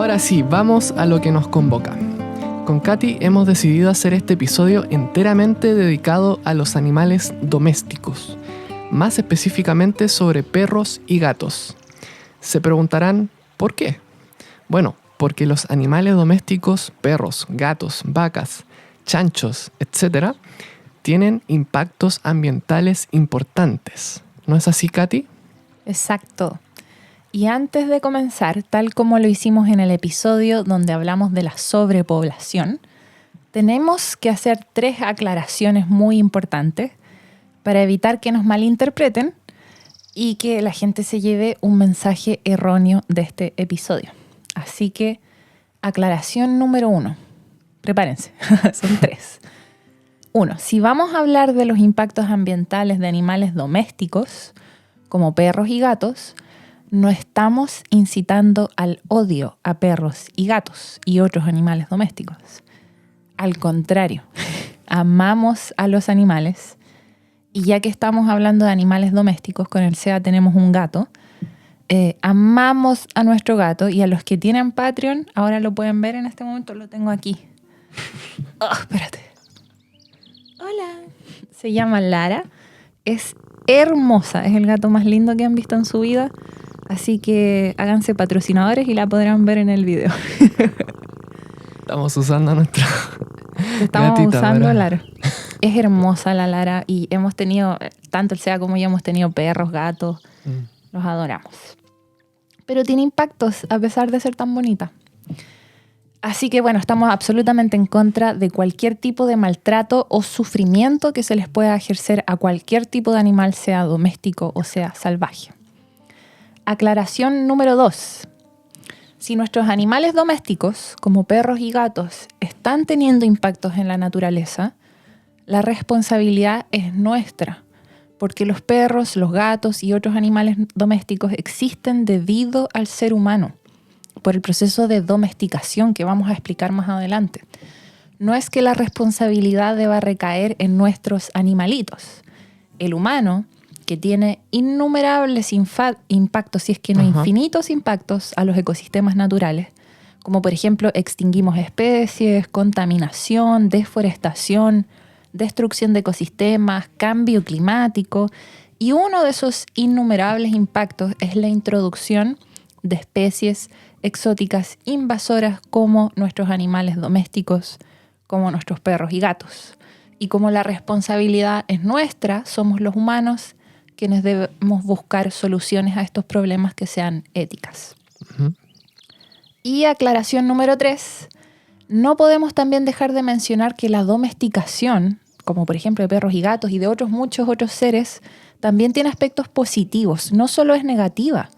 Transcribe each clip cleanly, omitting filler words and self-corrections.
Ahora sí, vamos a lo que nos convoca. Con Katy hemos decidido hacer este episodio enteramente dedicado a los animales domésticos, más específicamente sobre perros y gatos. Se preguntarán, ¿por qué? Bueno, porque los animales domésticos, perros, gatos, vacas, chanchos, etc., tienen impactos ambientales importantes. ¿No es así, Katy? Exacto. Y antes de comenzar, tal como lo hicimos en el episodio donde hablamos de la sobrepoblación, tenemos que hacer 3 aclaraciones muy importantes para evitar que nos malinterpreten y que la gente se lleve un mensaje erróneo de este episodio. Así que, aclaración número 1. Prepárense, son 3. 1. Si vamos a hablar de los impactos ambientales de animales domésticos, como perros y gatos, no estamos incitando al odio a perros y gatos y otros animales domésticos. Al contrario, amamos a los animales. Y ya que estamos hablando de animales domésticos, con el SEA tenemos un gato. Amamos a nuestro gato y a los que tienen Patreon, ahora lo pueden ver en este momento, lo tengo aquí. Oh, espérate. Hola. Se llama Lara. Es hermosa, es el gato más lindo que han visto en su vida. Así que háganse patrocinadores y la podrán ver en el video. Estamos usando nuestra Estamos gatita, usando ¿verdad? Lara. Es hermosa la Lara y hemos tenido, tanto el SEA como yo hemos tenido perros, gatos. Los adoramos. Pero tiene impactos a pesar de ser tan bonita. Así que bueno, estamos absolutamente en contra de cualquier tipo de maltrato o sufrimiento que se les pueda ejercer a cualquier tipo de animal, sea doméstico o sea salvaje. Aclaración número 2. Si nuestros animales domésticos, como perros y gatos, están teniendo impactos en la naturaleza, la responsabilidad es nuestra, porque los perros, los gatos y otros animales domésticos existen debido al ser humano, por el proceso de domesticación que vamos a explicar más adelante. No es que la responsabilidad deba recaer en nuestros animalitos. El humano, que tiene innumerables impactos, si es que no infinitos impactos a los ecosistemas naturales, como por ejemplo extinguimos especies, contaminación, deforestación, destrucción de ecosistemas, cambio climático, y uno de esos innumerables impactos es la introducción de especies exóticas invasoras como nuestros animales domésticos, como nuestros perros y gatos. Y como la responsabilidad es nuestra, somos los humanos quienes debemos buscar soluciones a estos problemas que sean éticas. Y aclaración número 3, no podemos también dejar de mencionar que la domesticación, como por ejemplo de perros y gatos y de muchos otros seres, también tiene aspectos positivos, no solo es negativa.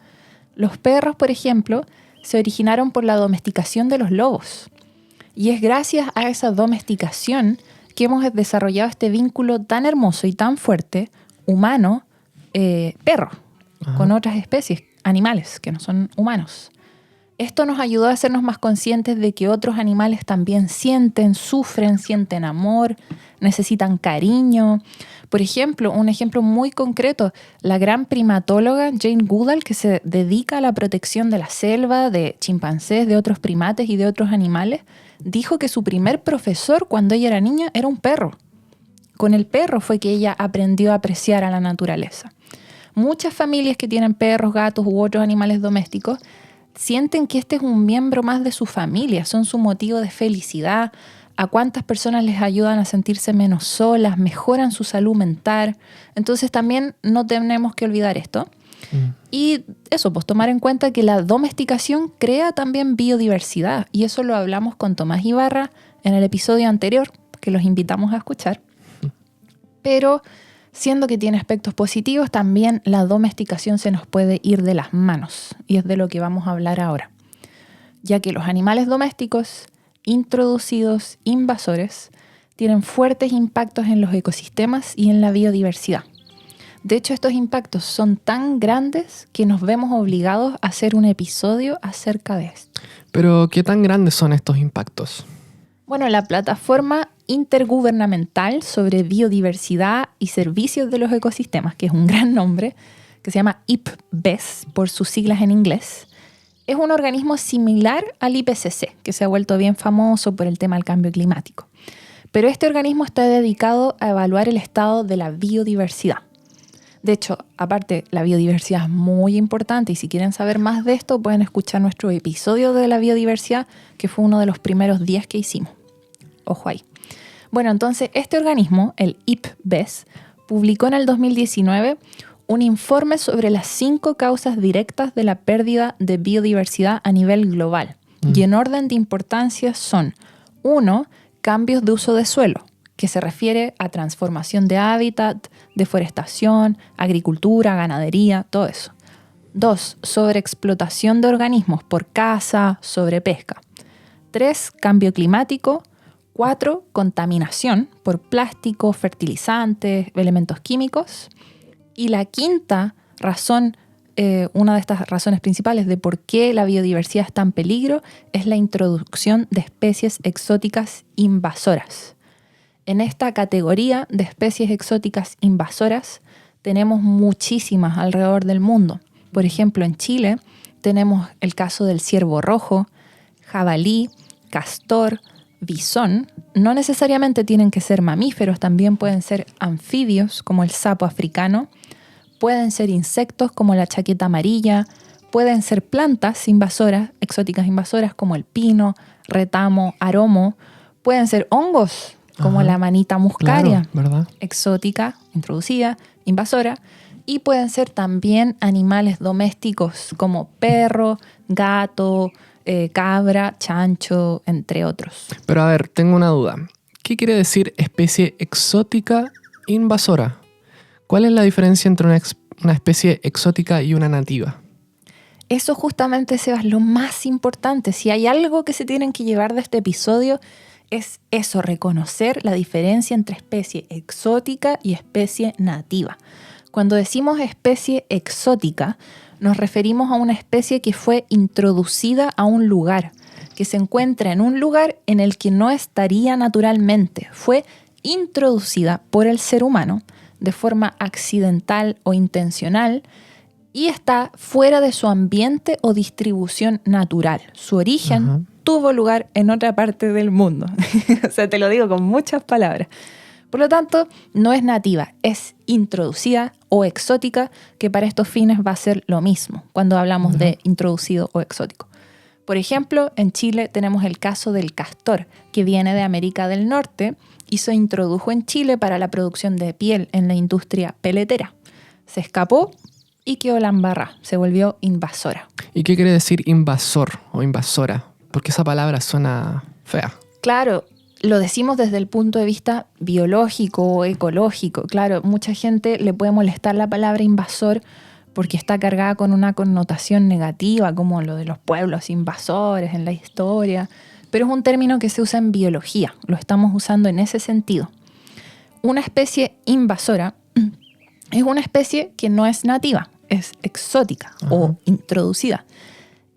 Los perros, por ejemplo, se originaron por la domesticación de los lobos. Y es gracias a esa domesticación que hemos desarrollado este vínculo tan hermoso y tan fuerte, humano-perro, con otras especies, animales que no son humanos. Esto nos ayudó a hacernos más conscientes de que otros animales también sienten, sufren, sienten amor, necesitan cariño. Por ejemplo, un ejemplo muy concreto, la gran primatóloga Jane Goodall, que se dedica a la protección de la selva, de chimpancés, de otros primates y de otros animales, dijo que su primer profesor cuando ella era niña era un perro. Con el perro fue que ella aprendió a apreciar a la naturaleza. Muchas familias que tienen perros, gatos u otros animales domésticos sienten que este es un miembro más de su familia, son su motivo de felicidad, a cuántas personas les ayudan a sentirse menos solas, mejoran su salud mental. Entonces también no tenemos que olvidar esto. Y eso, pues tomar en cuenta que la domesticación crea también biodiversidad. Y eso lo hablamos con Tomás Ibarra en el episodio anterior, que los invitamos a escuchar. Pero siendo que tiene aspectos positivos, también la domesticación se nos puede ir de las manos. Y es de lo que vamos a hablar ahora. Ya que los animales domésticos, introducidos, invasores, tienen fuertes impactos en los ecosistemas y en la biodiversidad. De hecho, estos impactos son tan grandes que nos vemos obligados a hacer un episodio acerca de esto. Pero, ¿qué tan grandes son estos impactos? Bueno, la plataforma intergubernamental sobre biodiversidad y servicios de los ecosistemas, que es un gran nombre, que se llama IPBES por sus siglas en inglés, Es un organismo similar al IPCC, que se ha vuelto bien famoso por el tema del cambio climático. Pero este organismo está dedicado a evaluar el estado de la biodiversidad. De hecho, aparte, la biodiversidad es muy importante y si quieren saber más de esto, pueden escuchar nuestro episodio de la biodiversidad, que fue uno de los primeros 10 que hicimos. Ojo ahí. Bueno, entonces, este organismo, el IPBES, publicó en el 2019 un informe sobre las 5 causas directas de la pérdida de biodiversidad a nivel global. Y en orden de importancia son: 1, cambios de uso de suelo, que se refiere a transformación de hábitat, deforestación, agricultura, ganadería, todo eso. 2, sobreexplotación de organismos por caza, sobrepesca. 3, cambio climático. 4, contaminación por plástico, fertilizantes, elementos químicos. Y la quinta razón, una de estas razones principales de por qué la biodiversidad está en peligro, es la introducción de especies exóticas invasoras. En esta categoría de especies exóticas invasoras tenemos muchísimas alrededor del mundo. Por ejemplo, en Chile tenemos el caso del ciervo rojo, jabalí, castor, bisón. No necesariamente tienen que ser mamíferos, también pueden ser anfibios como el sapo africano, pueden ser insectos como la chaqueta amarilla, pueden ser plantas invasoras, exóticas invasoras como el pino, retamo, aromo, pueden ser hongos como la manita muscaria, claro, exótica, introducida, invasora, y pueden ser también animales domésticos como perro, gato, cabra, chancho, entre otros. Pero a ver, tengo una duda. ¿Qué quiere decir especie exótica invasora? ¿Cuál es la diferencia entre una especie exótica y una nativa? Eso justamente, Sebas, es lo más importante. Si hay algo que se tienen que llevar de este episodio, es eso, reconocer la diferencia entre especie exótica y especie nativa. Cuando decimos especie exótica, nos referimos a una especie que fue introducida a un lugar, que se encuentra en un lugar en el que no estaría naturalmente. Fue introducida por el ser humano de forma accidental o intencional y está fuera de su ambiente o distribución natural. Su origen tuvo lugar en otra parte del mundo. O sea, te lo digo con muchas palabras. Por lo tanto, no es nativa, es introducida o exótica, que para estos fines va a ser lo mismo cuando hablamos de introducido o exótico. Por ejemplo, en Chile tenemos el caso del castor, que viene de América del Norte y se introdujo en Chile para la producción de piel en la industria peletera. Se escapó y quedó la embarrada, se volvió invasora. ¿Y qué quiere decir invasor o invasora? Porque esa palabra suena fea. Claro, lo decimos desde el punto de vista biológico o ecológico. Claro, mucha gente le puede molestar la palabra invasor porque está cargada con una connotación negativa, como lo de los pueblos invasores en la historia. Pero es un término que se usa en biología, lo estamos usando en ese sentido. Una especie invasora es una especie que no es nativa, es exótica o introducida.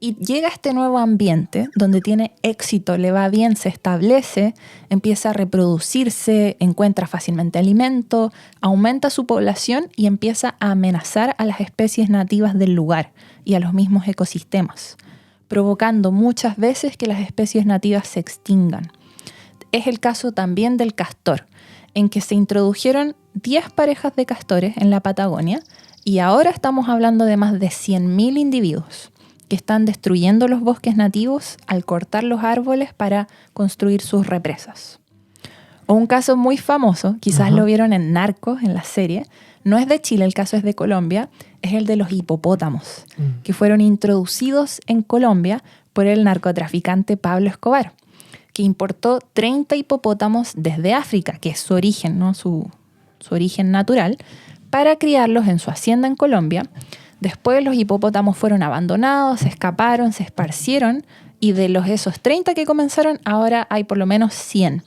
Y llega a este nuevo ambiente donde tiene éxito, le va bien, se establece, empieza a reproducirse, encuentra fácilmente alimento, aumenta su población y empieza a amenazar a las especies nativas del lugar y a los mismos ecosistemas, provocando muchas veces que las especies nativas se extingan. Es el caso también del castor, en que se introdujeron 10 parejas de castores en la Patagonia y ahora estamos hablando de más de 100.000 individuos que están destruyendo los bosques nativos al cortar los árboles para construir sus represas. O un caso muy famoso, quizás lo vieron en Narcos, en la serie, no es de Chile, el caso es de Colombia, es el de los hipopótamos, que fueron introducidos en Colombia por el narcotraficante Pablo Escobar, que importó 30 hipopótamos desde África, que es su origen, ¿no? su origen natural, para criarlos en su hacienda en Colombia. Después los hipopótamos fueron abandonados, se escaparon, se esparcieron y de esos 30 que comenzaron, ahora hay por lo menos 100.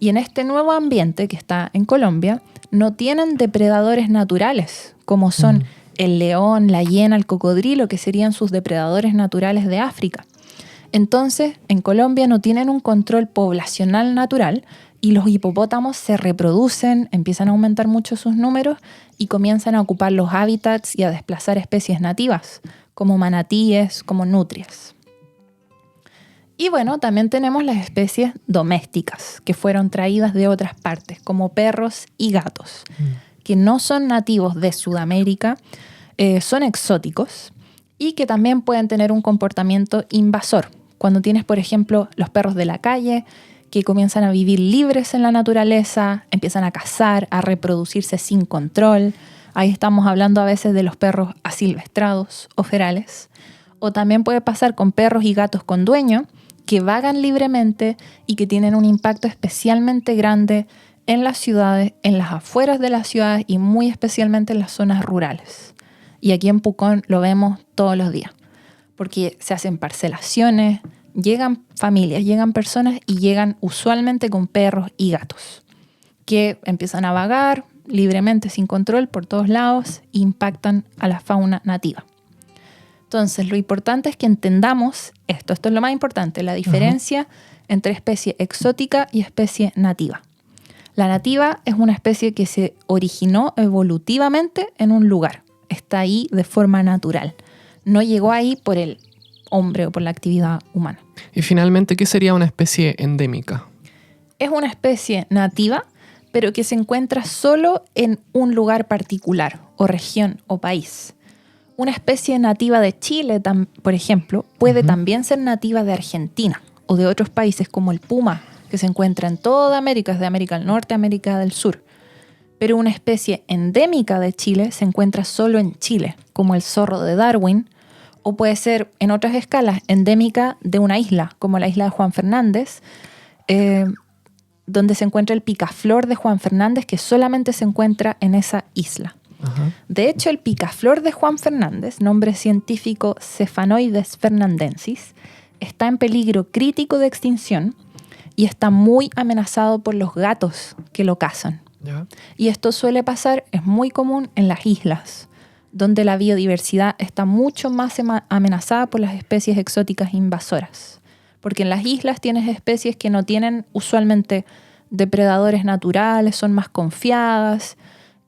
Y en este nuevo ambiente que está en Colombia, no tienen depredadores naturales, como son el león, la hiena, el cocodrilo, que serían sus depredadores naturales de África. Entonces, en Colombia no tienen un control poblacional natural y los hipopótamos se reproducen, empiezan a aumentar mucho sus números y comienzan a ocupar los hábitats y a desplazar especies nativas, como manatíes, como nutrias. Y bueno, también tenemos las especies domésticas que fueron traídas de otras partes, como perros y gatos, que no son nativos de Sudamérica, son exóticos y que también pueden tener un comportamiento invasor. Cuando tienes, por ejemplo, los perros de la calle que comienzan a vivir libres en la naturaleza, empiezan a cazar, a reproducirse sin control. Ahí estamos hablando a veces de los perros asilvestrados o ferales. O también puede pasar con perros y gatos con dueño que vagan libremente y que tienen un impacto especialmente grande en las ciudades, en las afueras de las ciudades y muy especialmente en las zonas rurales. Y aquí en Pucón lo vemos todos los días, porque se hacen parcelaciones, llegan familias, llegan personas y llegan usualmente con perros y gatos que empiezan a vagar libremente sin control por todos lados e impactan a la fauna nativa. Entonces, lo importante es que entendamos esto. Esto es lo más importante, la diferencia entre especie exótica y especie nativa. La nativa es una especie que se originó evolutivamente en un lugar. Está ahí de forma natural. No llegó ahí por el hombre o por la actividad humana. Y finalmente, ¿qué sería una especie endémica? Es una especie nativa, pero que se encuentra solo en un lugar particular, o región, o país. Una especie nativa de Chile, por ejemplo, puede también ser nativa de Argentina o de otros países como el puma, que se encuentra en toda América, desde América del Norte a América del Sur. Pero una especie endémica de Chile se encuentra solo en Chile, como el zorro de Darwin, o puede ser en otras escalas endémica de una isla, como la isla de Juan Fernández, donde se encuentra el picaflor de Juan Fernández, que solamente se encuentra en esa isla. De hecho, el picaflor de Juan Fernández, nombre científico Cephanoides fernandensis, está en peligro crítico de extinción y está muy amenazado por los gatos que lo cazan. ¿Ya? Y esto suele pasar, es muy común en las islas, donde la biodiversidad está mucho más amenazada por las especies exóticas invasoras. Porque en las islas tienes especies que no tienen usualmente depredadores naturales, son más confiadas.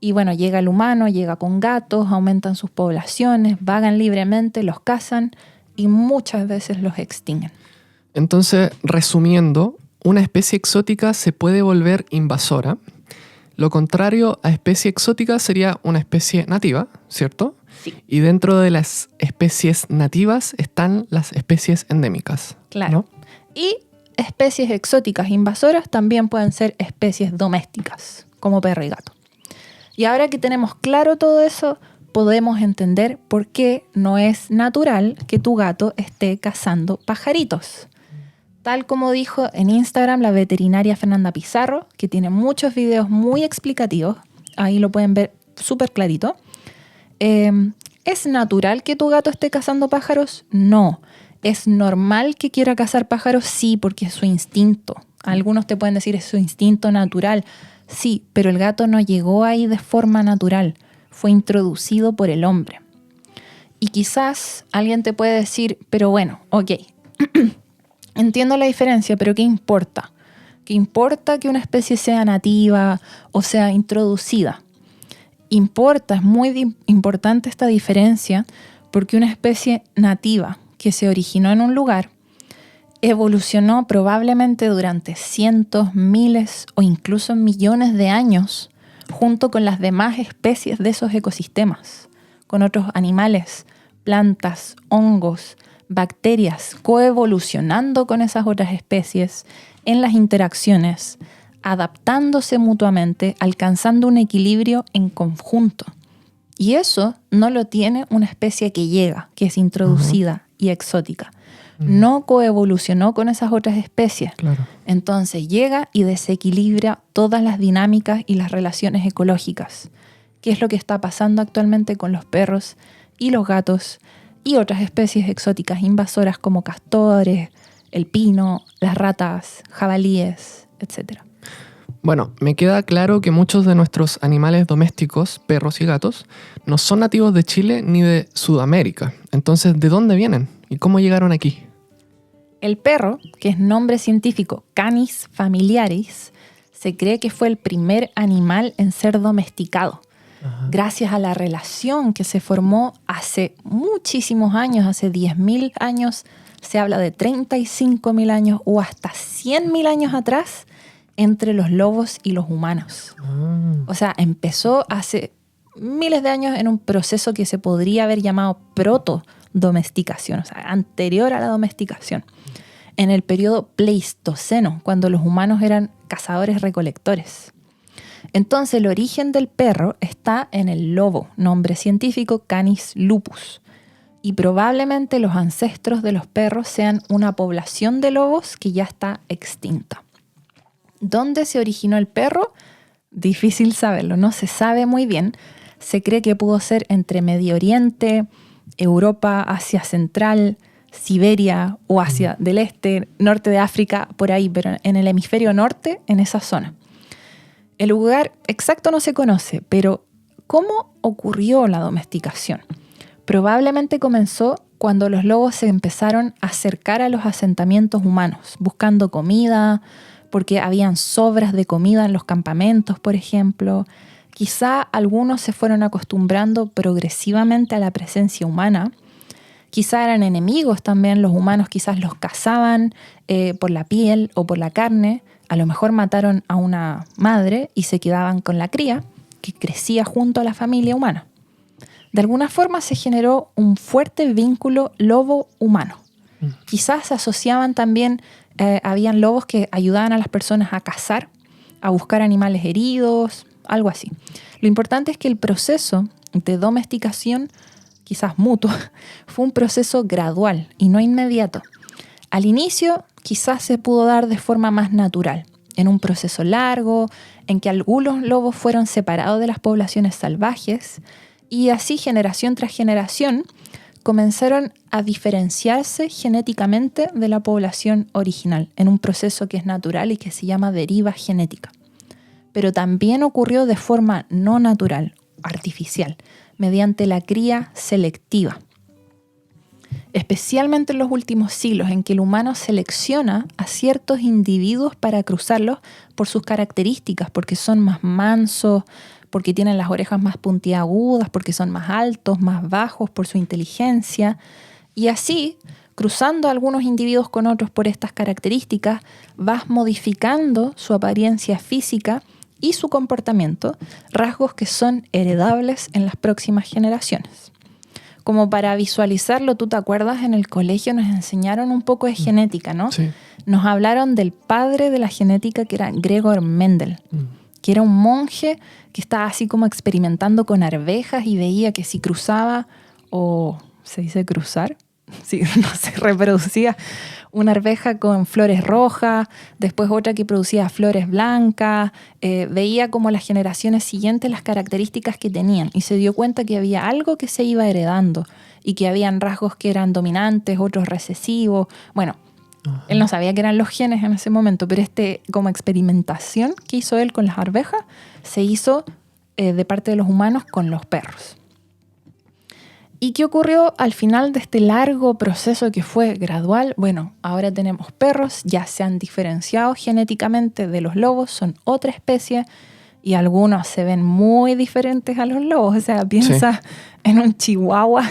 Y bueno, llega el humano, llega con gatos, aumentan sus poblaciones, vagan libremente, los cazan y muchas veces los extinguen. Entonces, resumiendo, una especie exótica se puede volver invasora. Lo contrario a especie exótica sería una especie nativa, ¿cierto? Sí. Y dentro de las especies nativas están las especies endémicas. Claro. ¿No? Y especies exóticas invasoras también pueden ser especies domésticas, como perro y gato. Y ahora que tenemos claro todo eso, podemos entender por qué no es natural que tu gato esté cazando pajaritos. Tal como dijo en Instagram la veterinaria Fernanda Pizarro, que tiene muchos videos muy explicativos, ahí lo pueden ver súper clarito. ¿Es natural que tu gato esté cazando pájaros? No. ¿Es normal que quiera cazar pájaros? Sí, porque es su instinto. Algunos te pueden decir es su instinto natural. Sí, pero el gato no llegó ahí de forma natural. Fue introducido por el hombre. Y quizás alguien te puede decir, pero bueno, ok, entiendo la diferencia, pero ¿qué importa? ¿Qué importa que una especie sea nativa o sea introducida? Importa, es muy importante esta diferencia, porque una especie nativa que se originó en un lugar evolucionó probablemente durante cientos, miles o incluso millones de años junto con las demás especies de esos ecosistemas, con otros animales, plantas, hongos, bacterias, coevolucionando con esas otras especies en las interacciones, adaptándose mutuamente, alcanzando un equilibrio en conjunto. Y eso no lo tiene una especie que llega, que es introducida y exótica. No coevolucionó con esas otras especies. Claro. Entonces llega y desequilibra todas las dinámicas y las relaciones ecológicas, que es lo que está pasando actualmente con los perros y los gatos y otras especies exóticas invasoras como castores, el pino, las ratas, jabalíes, etc. Bueno, me queda claro que muchos de nuestros animales domésticos, perros y gatos, no son nativos de Chile ni de Sudamérica. Entonces, ¿de dónde vienen? ¿Y cómo llegaron aquí? El perro, que es nombre científico Canis familiaris, se cree que fue el primer animal en ser domesticado. gracias a la relación que se formó hace muchísimos años, hace 10.000 años, se habla de 35.000 años o hasta 100.000 años atrás entre los lobos y los humanos. O sea, empezó hace miles de años en un proceso que se podría haber llamado proto-domesticación, o sea, anterior a la domesticación, en el periodo Pleistoceno, cuando los humanos eran cazadores-recolectores. Entonces, el origen del perro está en el lobo, nombre científico Canis lupus. Y probablemente los ancestros de los perros sean una población de lobos que ya está extinta. ¿Dónde se originó el perro? Difícil saberlo, no se sabe muy bien. Se cree que pudo ser entre Medio Oriente, Europa, Asia Central, Siberia o Asia del Este, norte de África, por ahí, pero en el hemisferio norte, en esa zona. El lugar exacto no se conoce, pero ¿cómo ocurrió la domesticación? Probablemente comenzó cuando los lobos se empezaron a acercar a los asentamientos humanos, buscando comida, porque habían sobras de comida en los campamentos, por ejemplo. Quizá algunos se fueron acostumbrando progresivamente a la presencia humana. Quizá eran enemigos también, los humanos quizás los cazaban por la piel o por la carne. A lo mejor mataron a una madre y se quedaban con la cría, que crecía junto a la familia humana. De alguna forma se generó un fuerte vínculo lobo-humano. Quizás se asociaban también, habían lobos que ayudaban a las personas a cazar, a buscar animales heridos, algo así. Lo importante es que el proceso de domesticación, quizás mutuo, fue un proceso gradual y no inmediato. Al inicio quizás se pudo dar de forma más natural, en un proceso largo, en que algunos lobos fueron separados de las poblaciones salvajes y así generación tras generación comenzaron a diferenciarse genéticamente de la población original, en un proceso que es natural y que se llama deriva genética. Pero también ocurrió de forma no natural, artificial, mediante la cría selectiva. Especialmente en los últimos siglos, en que el humano selecciona a ciertos individuos para cruzarlos por sus características, porque son más mansos, porque tienen las orejas más puntiagudas, porque son más altos, más bajos, por su inteligencia. Y así, cruzando algunos individuos con otros por estas características, vas modificando su apariencia física y su comportamiento, rasgos que son heredables en las próximas generaciones. Como para visualizarlo, ¿tú te acuerdas? En el colegio nos enseñaron un poco de genética, ¿no? Sí. Nos hablaron del padre de la genética, que era Gregor Mendel, que era un monje que estaba así como experimentando con arvejas y veía que si cruzaba, o se dice cruzar, si no se reproducía una arveja con flores rojas, después otra que producía flores blancas, veía como las generaciones siguientes las características que tenían y se dio cuenta que había algo que se iba heredando y que habían rasgos que eran dominantes, otros recesivos. Bueno, él no sabía que eran los genes en ese momento, pero como experimentación que hizo él con las arvejas se hizo de parte de los humanos con los perros. ¿Y qué ocurrió al final de este largo proceso que fue gradual? Bueno, ahora tenemos perros, ya se han diferenciado genéticamente de los lobos, son otra especie y algunos se ven muy diferentes a los lobos. O sea, piensa en un chihuahua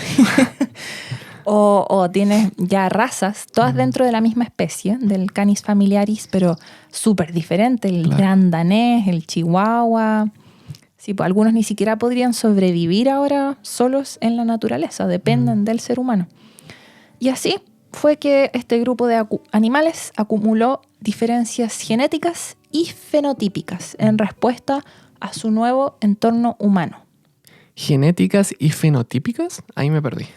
o tienes ya razas, todas dentro de la misma especie, del Canis familiaris, pero súper diferente. El gran danés, el chihuahua. Sí, pues algunos ni siquiera podrían sobrevivir ahora solos en la naturaleza, dependen del ser humano. Y así fue que este grupo de animales acumuló diferencias genéticas y fenotípicas en respuesta a su nuevo entorno humano. ¿Genéticas y fenotípicas? Ahí me perdí.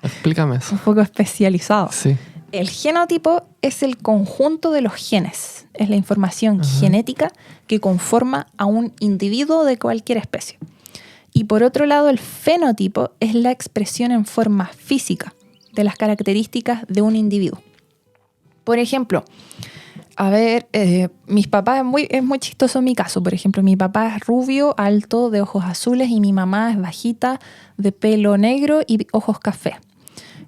Explícame eso. Un poco especializado. Sí. El genotipo es el conjunto de los genes, es la información genética que conforma a un individuo de cualquier especie. Y por otro lado, el fenotipo es la expresión en forma física de las características de un individuo. Por ejemplo, mis papás, es muy chistoso mi caso. Por ejemplo, mi papá es rubio, alto, de ojos azules y mi mamá es bajita, de pelo negro y ojos café.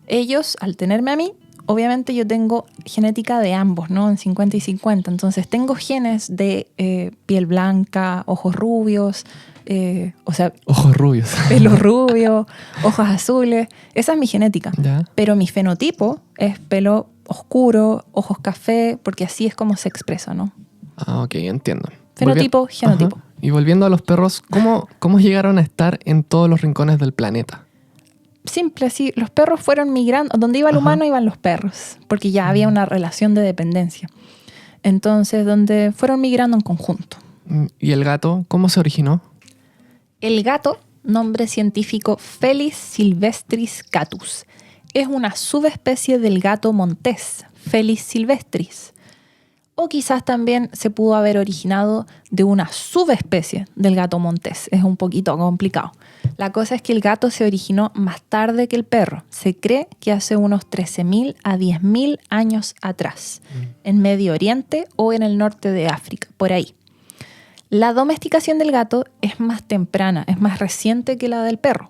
Ellos, al tenerme a mí, obviamente yo tengo genética de ambos, ¿no? En 50 y 50. Entonces tengo genes de piel blanca, ojos rubios, o sea, Ojos rubios. pelo rubio, ojos azules. Esa es mi genética. Ya. Pero mi fenotipo es pelo oscuro, ojos café, porque así es como se expresa, ¿no? Ah, ok, entiendo. Fenotipo, genotipo. Ajá. Y volviendo a los perros, ¿cómo llegaron a estar en todos los rincones del planeta? Simple, sí. Los perros fueron migrando. Donde iba el humano, iban los perros, porque ya había una relación de dependencia. Entonces, donde fueron migrando en conjunto. ¿Y el gato, cómo se originó? El gato, nombre científico Felis silvestris catus, es una subespecie del gato montés, Felis silvestris. O quizás también se pudo haber originado de una subespecie del gato montés. Es un poquito complicado. La cosa es que el gato se originó más tarde que el perro. Se cree que hace unos 13.000 a 10.000 años atrás, en Medio Oriente o en el norte de África, por ahí. La domesticación del gato es más temprana, es más reciente que la del perro.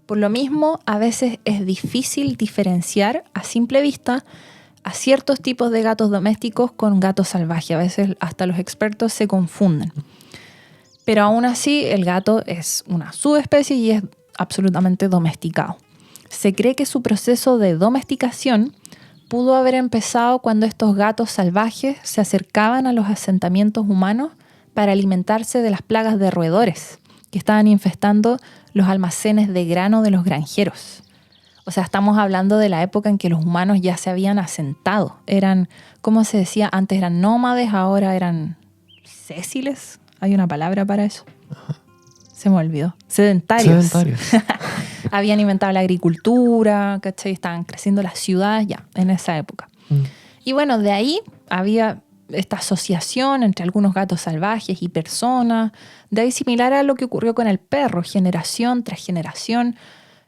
Por lo mismo, a veces es difícil diferenciar a simple vista a ciertos tipos de gatos domésticos con gatos salvajes. A veces hasta los expertos se confunden. Pero aún así, el gato es una subespecie y es absolutamente domesticado. Se cree que su proceso de domesticación pudo haber empezado cuando estos gatos salvajes se acercaban a los asentamientos humanos para alimentarse de las plagas de roedores que estaban infestando los almacenes de grano de los granjeros. O sea, estamos hablando de la época en que los humanos ya se habían asentado. Eran, ¿cómo se decía? Antes eran nómades, ahora eran sésiles. Hay una palabra para eso. Ajá. Se me olvidó. Sedentarios. Sedentarios. Habían inventado la agricultura, ¿cachai? Estaban creciendo las ciudades ya, en esa época. Y bueno, de ahí había esta asociación entre algunos gatos salvajes y personas. De ahí similar a lo que ocurrió con el perro, generación tras generación.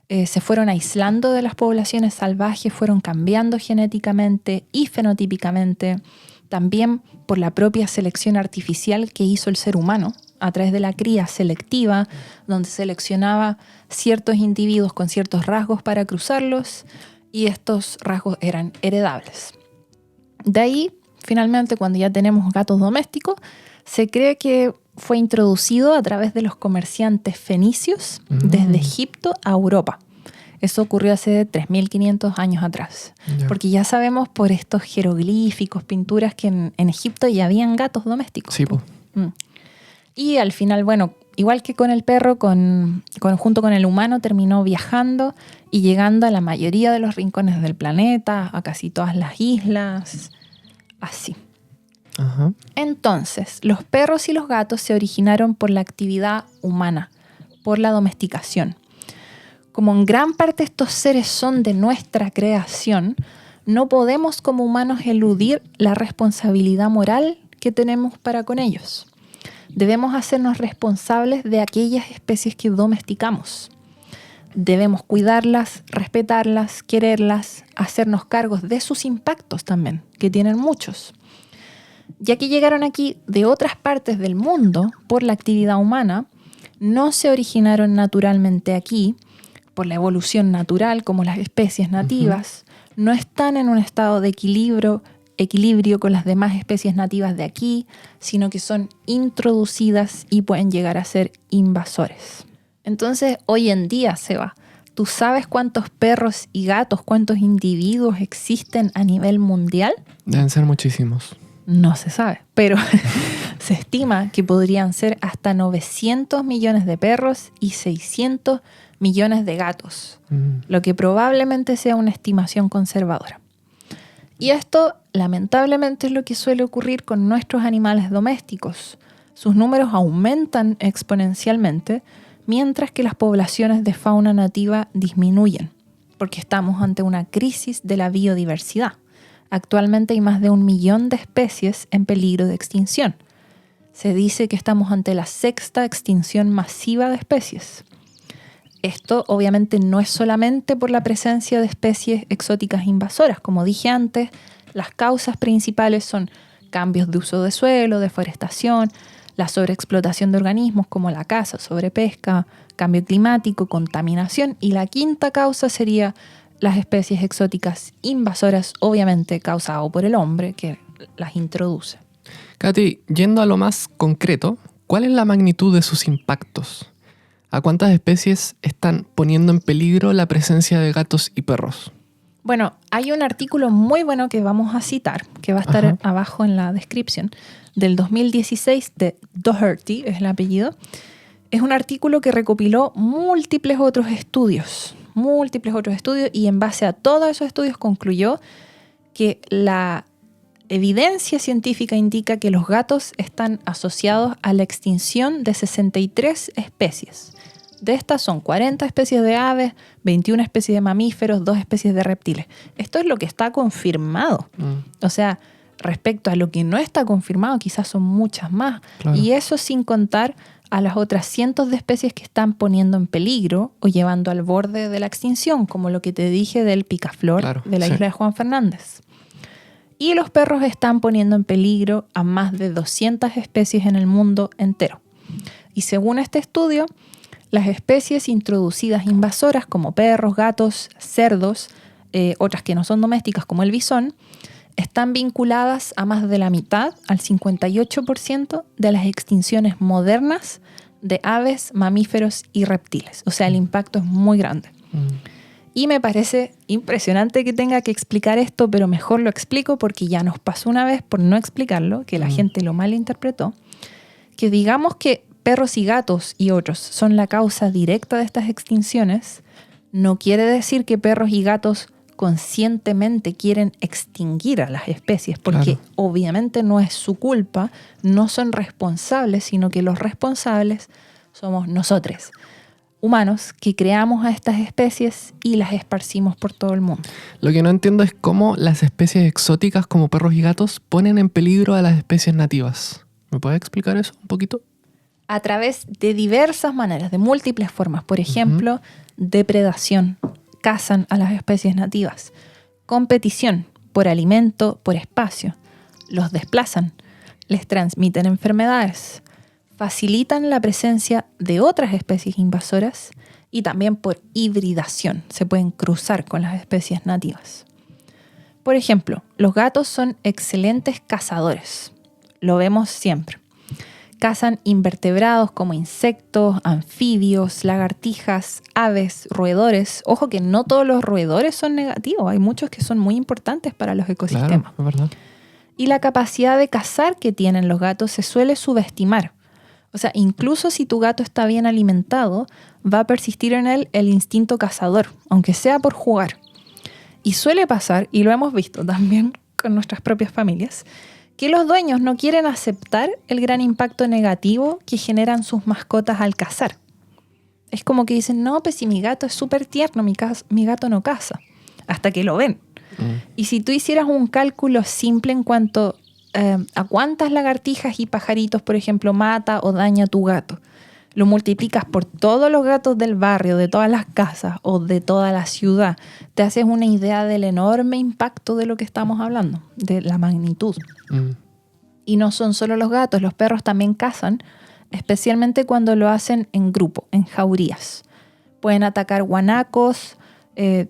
Se fueron aislando de las poblaciones salvajes, fueron cambiando genéticamente y fenotípicamente, también por la propia selección artificial que hizo el ser humano a través de la cría selectiva, donde seleccionaba ciertos individuos con ciertos rasgos para cruzarlos y estos rasgos eran heredables. De ahí, finalmente, cuando ya tenemos gatos domésticos, se cree que fue introducido a través de los comerciantes fenicios desde Egipto a Europa. Eso ocurrió hace 3.500 años atrás. Ya. Porque ya sabemos por estos jeroglíficos, pinturas, que en Egipto ya habían gatos domésticos. Sí, pues. Y al final, bueno, igual que con el perro, junto con el humano, terminó viajando y llegando a la mayoría de los rincones del planeta, a casi todas las islas, así. Ajá. Entonces, los perros y los gatos se originaron por la actividad humana, por la domesticación. Como en gran parte estos seres son de nuestra creación, no podemos como humanos eludir la responsabilidad moral que tenemos para con ellos. Debemos hacernos responsables de aquellas especies que domesticamos. Debemos cuidarlas, respetarlas, quererlas, hacernos cargos de sus impactos también, que tienen muchos. Ya que llegaron aquí de otras partes del mundo por la actividad humana, no se originaron naturalmente aquí, por la evolución natural como las especies nativas, no están en un estado de equilibrio con las demás especies nativas de aquí, sino que son introducidas y pueden llegar a ser invasores. Entonces, hoy en día, Seba, ¿tú sabes cuántos perros y gatos, cuántos individuos existen a nivel mundial? Deben ser muchísimos. No se sabe, pero se estima que podrían ser hasta 900 millones de perros y 600 millones de gatos, lo que probablemente sea una estimación conservadora. Y esto, lamentablemente, es lo que suele ocurrir con nuestros animales domésticos. Sus números aumentan exponencialmente, mientras que las poblaciones de fauna nativa disminuyen, porque estamos ante una crisis de la biodiversidad. Actualmente hay más de 1 millón de especies en peligro de extinción. Se dice que estamos ante la 6ª extinción masiva de especies. Esto obviamente no es solamente por la presencia de especies exóticas invasoras. Como dije antes, las causas principales son cambios de uso de suelo, deforestación, la sobreexplotación de organismos como la caza, sobrepesca, cambio climático, contaminación. Y la 5ª causa sería las especies exóticas invasoras, obviamente causado por el hombre que las introduce. Katy, yendo a lo más concreto, ¿cuál es la magnitud de sus impactos? ¿A cuántas especies están poniendo en peligro la presencia de gatos y perros? Bueno, hay un artículo muy bueno que vamos a citar, que va a estar abajo en la descripción, del 2016 de Doherty, es el apellido. Es un artículo que recopiló múltiples otros estudios, y en base a todos esos estudios concluyó que la evidencia científica indica que los gatos están asociados a la extinción de 63 especies. De estas son 40 especies de aves, 21 especies de mamíferos, 2 especies de reptiles. Esto es lo que está confirmado. O sea, respecto a lo que no está confirmado, quizás son muchas más. Claro. Y eso sin contar a las otras cientos de especies que están poniendo en peligro o llevando al borde de la extinción, como lo que te dije del picaflor de la isla de Juan Fernández. Y los perros están poniendo en peligro a más de 200 especies en el mundo entero. Y según este estudio, las especies introducidas invasoras como perros, gatos, cerdos, otras que no son domésticas como el bisón, están vinculadas a más de la mitad, al 58% de las extinciones modernas de aves, mamíferos y reptiles. O sea, el impacto es muy grande. Y me parece impresionante que tenga que explicar esto, pero mejor lo explico porque ya nos pasó una vez por no explicarlo, que la gente lo malinterpretó, que digamos que perros y gatos y otros son la causa directa de estas extinciones, no quiere decir que perros y gatos conscientemente quieren extinguir a las especies, porque obviamente no es su culpa, no son responsables, sino que los responsables somos nosotros, humanos, que creamos a estas especies y las esparcimos por todo el mundo. Lo que no entiendo es cómo las especies exóticas como perros y gatos ponen en peligro a las especies nativas. ¿Me puedes explicar eso un poquito? A través de diversas maneras, de múltiples formas. Por ejemplo, depredación. Cazan a las especies nativas. Competición por alimento, por espacio. Los desplazan. Les transmiten enfermedades. Facilitan la presencia de otras especies invasoras y también por hibridación. Se pueden cruzar con las especies nativas. Por ejemplo, los gatos son excelentes cazadores. Lo vemos siempre. Cazan invertebrados como insectos, anfibios, lagartijas, aves, roedores. Ojo que no todos los roedores son negativos. Hay muchos que son muy importantes para los ecosistemas. Claro, es verdad. Y la capacidad de cazar que tienen los gatos se suele subestimar. O sea, incluso si tu gato está bien alimentado, va a persistir en él el instinto cazador, aunque sea por jugar. Y suele pasar, y lo hemos visto también con nuestras propias familias, que los dueños no quieren aceptar el gran impacto negativo que generan sus mascotas al cazar. Es como que dicen, no, pues si mi gato es súper tierno, mi gato no caza, hasta que lo ven. Y si tú hicieras un cálculo simple en cuanto a cuántas lagartijas y pajaritos, por ejemplo, mata o daña tu gato, lo multiplicas por todos los gatos del barrio, de todas las casas o de toda la ciudad, te haces una idea del enorme impacto de lo que estamos hablando, de la magnitud. Y no son solo los gatos, los perros también cazan, especialmente cuando lo hacen en grupo, en jaurías. Pueden atacar guanacos,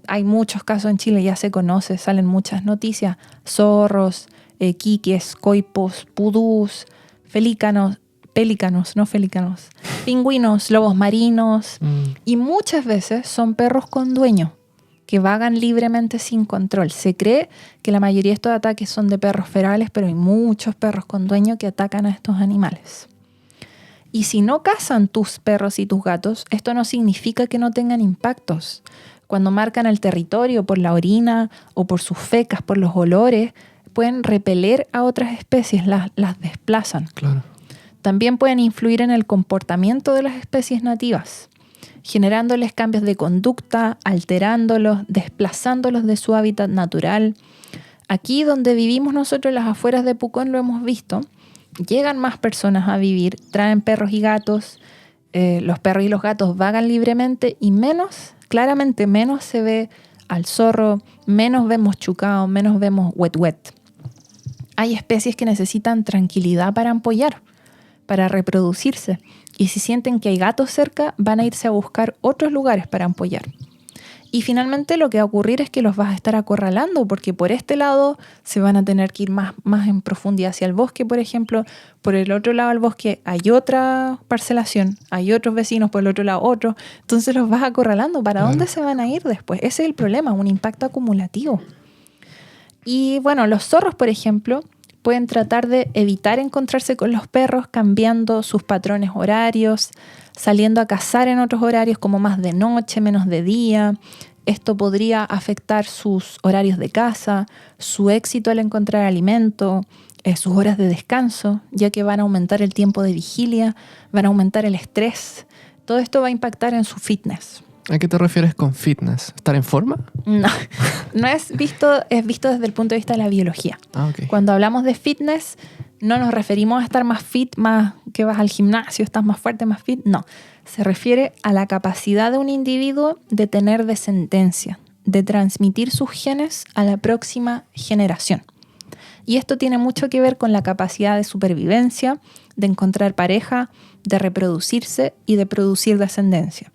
hay muchos casos en Chile, ya se conoce, salen muchas noticias, zorros, quiques, coipos, pudús, pelícanos, pingüinos, lobos marinos, y muchas veces son perros con dueño que vagan libremente sin control. Se cree que la mayoría de estos ataques son de perros ferales, pero hay muchos perros con dueño que atacan a estos animales. Y si no cazan tus perros y tus gatos, esto no significa que no tengan impactos. Cuando marcan el territorio por la orina o por sus fecas, por los olores, pueden repeler a otras especies, las desplazan. Claro. También pueden influir en el comportamiento de las especies nativas, generándoles cambios de conducta, alterándolos, desplazándolos de su hábitat natural. Aquí donde vivimos nosotros, en las afueras de Pucón, lo hemos visto. Llegan más personas a vivir, traen perros y gatos. Los perros y los gatos vagan libremente y claramente menos se ve al zorro, menos vemos chucao, menos vemos wet. Hay especies que necesitan tranquilidad para ampollar, para reproducirse. Y si sienten que hay gatos cerca, van a irse a buscar otros lugares para ampollar. Y finalmente lo que va a ocurrir es que los vas a estar acorralando, porque por este lado se van a tener que ir más en profundidad hacia el bosque, por ejemplo. Por el otro lado del bosque hay otra parcelación, hay otros vecinos, por el otro lado otros. Entonces los vas acorralando. ¿Para dónde se van a ir después? Ese es el problema, un impacto acumulativo. Y bueno, los zorros, por ejemplo, pueden tratar de evitar encontrarse con los perros cambiando sus patrones horarios, saliendo a cazar en otros horarios como más de noche, menos de día. Esto podría afectar sus horarios de caza, su éxito al encontrar alimento, sus horas de descanso, ya que van a aumentar el tiempo de vigilia, van a aumentar el estrés. Todo esto va a impactar en su fitness. ¿A qué te refieres con fitness? ¿Estar en forma? No es visto desde el punto de vista de la biología. Okay. Cuando hablamos de fitness, no nos referimos a estar más fit, más que vas al gimnasio, estás más fuerte, más fit. No, se refiere a la capacidad de un individuo de tener descendencia, de transmitir sus genes a la próxima generación. Y esto tiene mucho que ver con la capacidad de supervivencia, de encontrar pareja, de reproducirse y de producir descendencia.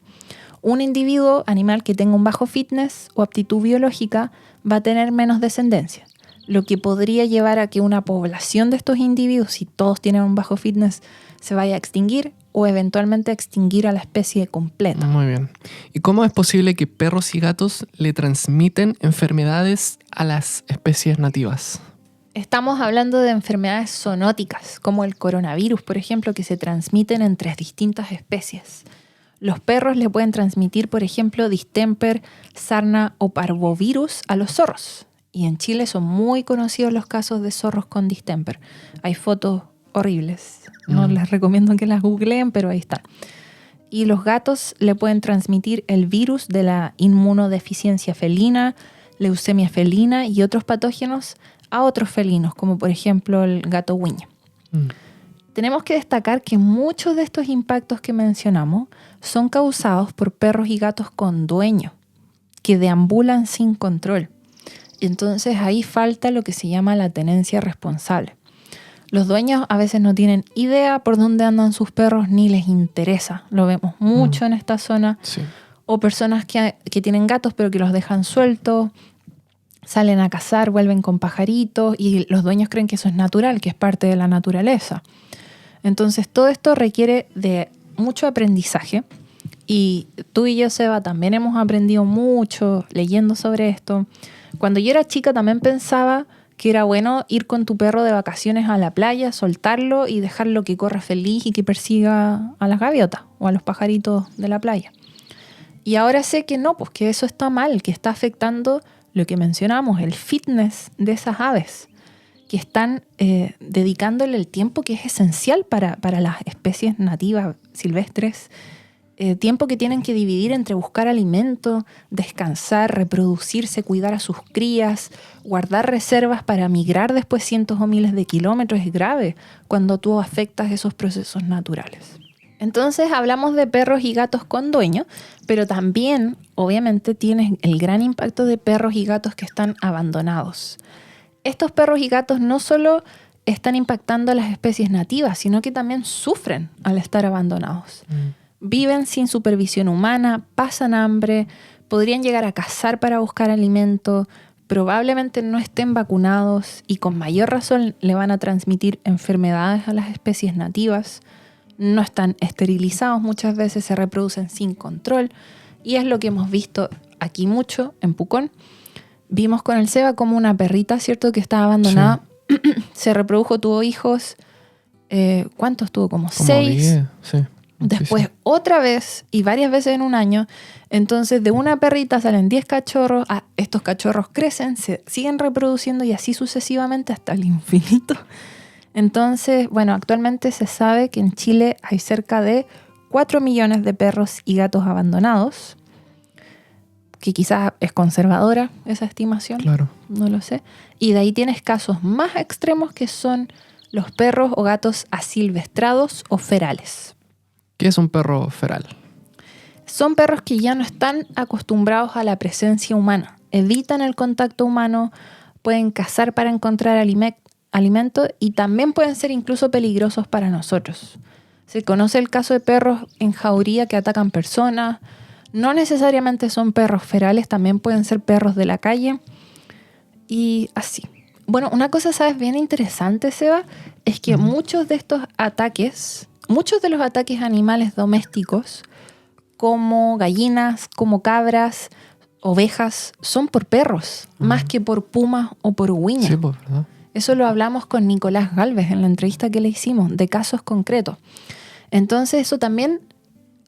Un individuo animal que tenga un bajo fitness o aptitud biológica va a tener menos descendencia, lo que podría llevar a que una población de estos individuos, si todos tienen un bajo fitness, se vaya a extinguir o eventualmente a extinguir a la especie completa. Muy bien. ¿Y cómo es posible que perros y gatos le transmiten enfermedades a las especies nativas? Estamos hablando de enfermedades zoonóticas, como el coronavirus, por ejemplo, que se transmiten entre distintas especies. Los perros le pueden transmitir, por ejemplo, distemper, sarna o parvovirus a los zorros. Y en Chile son muy conocidos los casos de zorros con distemper. Hay fotos horribles. No les recomiendo que las googleen, pero ahí están. Y los gatos le pueden transmitir el virus de la inmunodeficiencia felina, leucemia felina y otros patógenos a otros felinos, como por ejemplo el gato huiña. Tenemos que destacar que muchos de estos impactos que mencionamos son causados por perros y gatos con dueño, que deambulan sin control. Entonces ahí falta lo que se llama la tenencia responsable. Los dueños a veces no tienen idea por dónde andan sus perros ni les interesa. Lo vemos mucho en esta zona. Sí. O personas que tienen gatos pero que los dejan sueltos, salen a cazar, vuelven con pajaritos y los dueños creen que eso es natural, que es parte de la naturaleza. Entonces todo esto requiere de mucho aprendizaje y tú y yo, Seba, también hemos aprendido mucho leyendo sobre esto. Cuando yo era chica también pensaba que era bueno ir con tu perro de vacaciones a la playa, soltarlo y dejarlo que corra feliz y que persiga a las gaviotas o a los pajaritos de la playa. Y ahora sé que no, pues que eso está mal, que está afectando lo que mencionamos, el fitness de esas aves, que están dedicándole el tiempo que es esencial para las especies nativas silvestres, tiempo que tienen que dividir entre buscar alimento, descansar, reproducirse, cuidar a sus crías, guardar reservas para migrar después cientos o miles de kilómetros. Es grave cuando tú afectas esos procesos naturales. Entonces hablamos de perros y gatos con dueño, pero también obviamente tienes el gran impacto de perros y gatos que están abandonados. Estos perros y gatos no solo están impactando a las especies nativas, sino que también sufren al estar abandonados. Viven sin supervisión humana, pasan hambre, podrían llegar a cazar para buscar alimento, probablemente no estén vacunados y con mayor razón le van a transmitir enfermedades a las especies nativas. No están esterilizados, muchas veces se reproducen sin control y es lo que hemos visto aquí mucho en Pucón. Vimos con el Seba como una perrita, ¿cierto?, que estaba abandonada. Sí. Se reprodujo, tuvo hijos. ¿Cuántos tuvo? Como 6. 10, sí. Después Sí. otra vez y varias veces en un año. Entonces de una perrita salen 10 cachorros. Estos cachorros crecen, se siguen reproduciendo y así sucesivamente hasta el infinito. Entonces, bueno, actualmente se sabe que en Chile hay cerca de 4 millones de perros y gatos abandonados, que quizás es conservadora esa estimación, Claro. no lo sé. Y de ahí tienes casos más extremos que son los perros o gatos asilvestrados o ferales. ¿Qué es un perro feral? Son perros que ya no están acostumbrados a la presencia humana, evitan el contacto humano, pueden cazar para encontrar alimento y también pueden ser incluso peligrosos para nosotros. Se conoce el caso de perros en jauría que atacan personas, No necesariamente son perros ferales, también pueden ser perros de la calle y así. Bueno, una cosa, ¿sabes? Bien interesante, Seba, es que muchos de los ataques a animales domésticos, como gallinas, como cabras, ovejas, son por perros, más que por pumas o por huiñas. Sí, pues, ¿verdad? Eso lo hablamos con Nicolás Galvez en la entrevista que le hicimos, de casos concretos. Entonces, eso también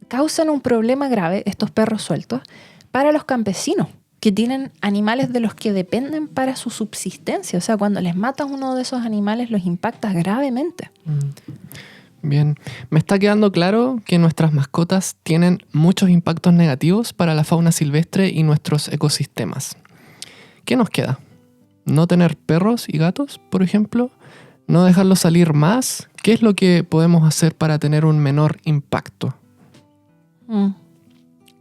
causan un problema grave, estos perros sueltos, para los campesinos que tienen animales de los que dependen para su subsistencia. O sea, cuando les matas uno de esos animales, los impactas gravemente. Bien, me está quedando claro que nuestras mascotas tienen muchos impactos negativos para la fauna silvestre y nuestros ecosistemas. ¿Qué nos queda? ¿No tener perros y gatos, por ejemplo? ¿No dejarlos salir más? ¿Qué es lo que podemos hacer para tener un menor impacto?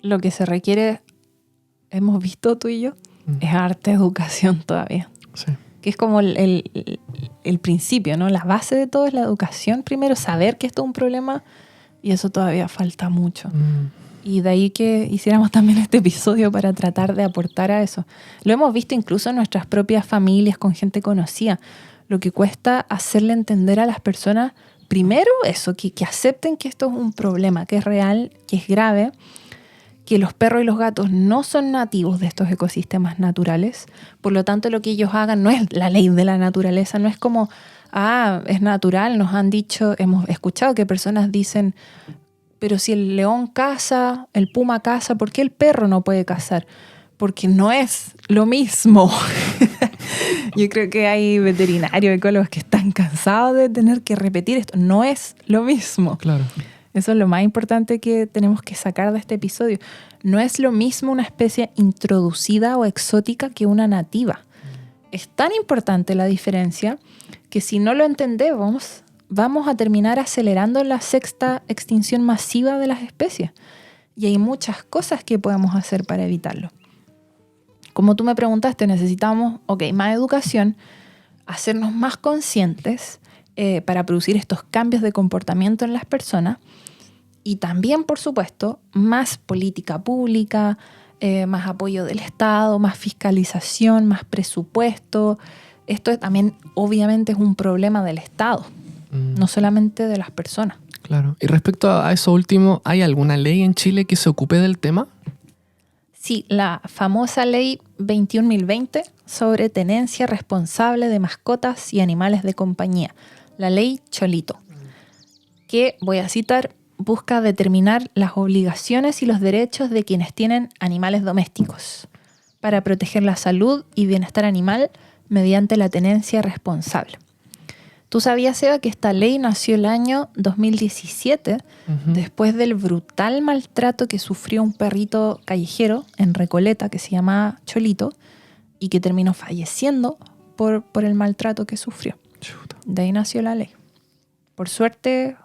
Lo que se requiere, hemos visto tú y yo, es harta educación todavía. Sí. Que es como el principio, ¿no? La base de todo es la educación. Primero, saber que esto es un problema, y eso todavía falta mucho. Y de ahí que hiciéramos también este episodio para tratar de aportar a eso. Lo hemos visto incluso en nuestras propias familias, con gente conocida. Lo que cuesta hacerle entender a las personas, primero eso, que acepten que esto es un problema, que es real, que es grave, que los perros y los gatos no son nativos de estos ecosistemas naturales. Por lo tanto, lo que ellos hagan no es la ley de la naturaleza, no es como, es natural. Nos han dicho, hemos escuchado que personas dicen, pero si el león caza, el puma caza, ¿por qué el perro no puede cazar? Porque no es lo mismo. Yo creo que hay veterinarios, ecólogos que están cansados de tener que repetir esto. No es lo mismo. Claro. Eso es lo más importante que tenemos que sacar de este episodio. No es lo mismo una especie introducida o exótica que una nativa. Es tan importante la diferencia que si no lo entendemos, vamos a terminar acelerando la 6ª extinción masiva de las especies. Y hay muchas cosas que podemos hacer para evitarlo. Como tú me preguntaste, necesitamos, más educación, hacernos más conscientes para producir estos cambios de comportamiento en las personas. Y también, por supuesto, más política pública, más apoyo del Estado, más fiscalización, más presupuesto. Esto también, obviamente, es un problema del Estado, no solamente de las personas. Claro. Y respecto a eso último, ¿hay alguna ley en Chile que se ocupe del tema? Sí, la famosa Ley 21.020 sobre tenencia responsable de mascotas y animales de compañía, la Ley Cholito, que, voy a citar, busca determinar las obligaciones y los derechos de quienes tienen animales domésticos para proteger la salud y bienestar animal mediante la tenencia responsable. ¿Tú sabías, Seba, que esta ley nació el año 2017 después del brutal maltrato que sufrió un perrito callejero en Recoleta que se llamaba Cholito y que terminó falleciendo por el maltrato que sufrió? Chuta. De ahí nació la ley. Por suerte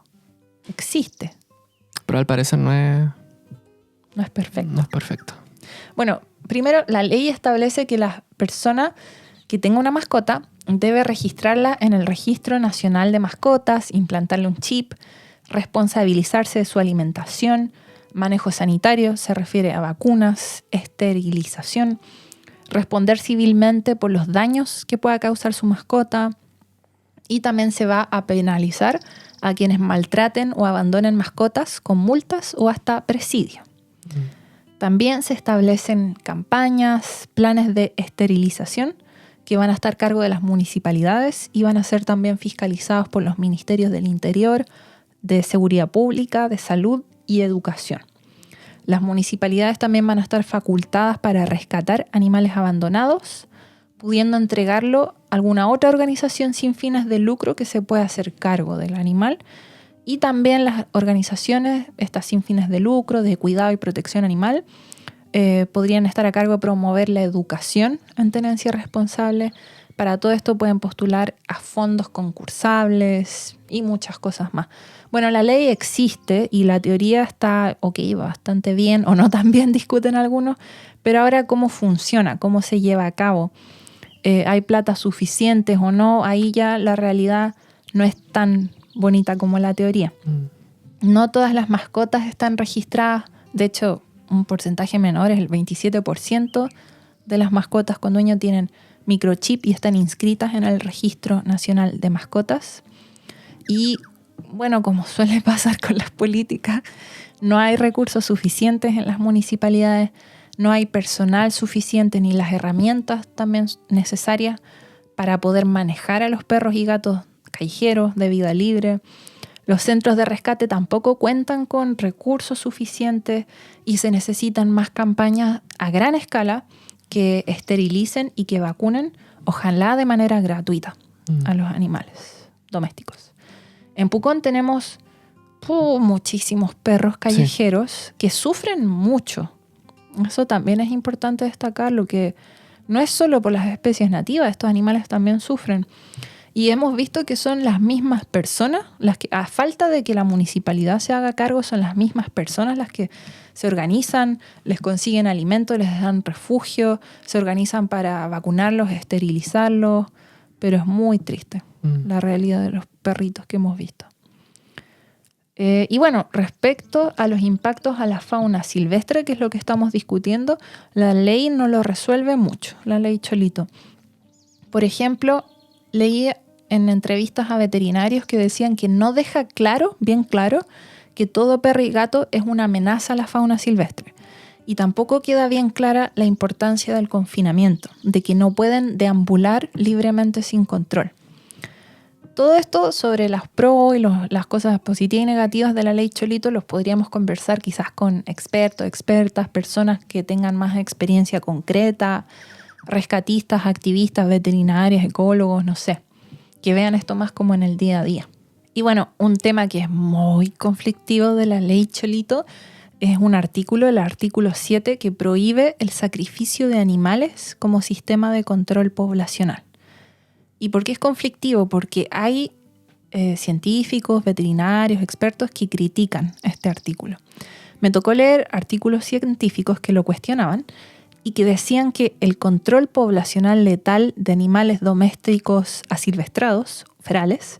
existe. Pero al parecer no es perfecto. Bueno, primero la ley establece que la persona que tenga una mascota debe registrarla en el Registro Nacional de Mascotas, implantarle un chip, responsabilizarse de su alimentación, manejo sanitario, se refiere a vacunas, esterilización, responder civilmente por los daños que pueda causar su mascota, y también se va a penalizar a quienes maltraten o abandonen mascotas con multas o hasta presidio. También se establecen campañas, planes de esterilización que van a estar a cargo de las municipalidades y van a ser también fiscalizados por los ministerios del Interior, de Seguridad Pública, de Salud y Educación. Las municipalidades también van a estar facultadas para rescatar animales abandonados, pudiendo entregarlo a alguna otra organización sin fines de lucro que se pueda hacer cargo del animal. Y también las organizaciones, estas sin fines de lucro, de cuidado y protección animal, podrían estar a cargo de promover la educación en tenencia responsable. Para todo esto pueden postular a fondos concursables y muchas cosas más. Bueno, la ley existe y la teoría está bastante bien, o no tan bien, discuten algunos, pero ahora cómo funciona, cómo se lleva a cabo, hay plata suficientes o no, ahí ya la realidad no es tan bonita como la teoría. No todas las mascotas están registradas, de hecho un porcentaje menor, es el 27% de las mascotas con dueño tienen microchip y están inscritas en el Registro Nacional de Mascotas. Y bueno, como suele pasar con las políticas, no hay recursos suficientes en las municipalidades, no hay personal suficiente ni las herramientas también necesarias para poder manejar a los perros y gatos callejeros de vida libre. Los centros de rescate tampoco cuentan con recursos suficientes y se necesitan más campañas a gran escala que esterilicen y que vacunen, ojalá de manera gratuita, a los animales domésticos. En Pucón tenemos muchísimos perros callejeros que sufren mucho. Eso también es importante destacarlo, que no es solo por las especies nativas, estos animales también sufren. Y hemos visto que son las mismas personas, las que, a falta de que la municipalidad se haga cargo, son las mismas personas las que se organizan, les consiguen alimento, les dan refugio, se organizan para vacunarlos, esterilizarlos, pero es muy triste la realidad de los perritos que hemos visto. Y bueno, respecto a los impactos a la fauna silvestre, que es lo que estamos discutiendo, la ley no lo resuelve mucho, la ley Cholito. Por ejemplo, leí en entrevistas a veterinarios que decían que no deja claro, bien claro, que todo perro y gato es una amenaza a la fauna silvestre. Y tampoco queda bien clara la importancia del confinamiento, de que no pueden deambular libremente sin control. Todo esto sobre las pros y las cosas positivas y negativas de la ley Cholito los podríamos conversar quizás con expertos, expertas, personas que tengan más experiencia concreta, rescatistas, activistas, veterinarios, ecólogos, no sé, que vean esto más como en el día a día. Y bueno, un tema que es muy conflictivo de la ley Cholito es un artículo, el artículo 7, que prohíbe el sacrificio de animales como sistema de control poblacional. ¿Y por qué es conflictivo? Porque hay científicos, veterinarios, expertos que critican este artículo. Me tocó leer artículos científicos que lo cuestionaban y que decían que el control poblacional letal de animales domésticos asilvestrados, ferales,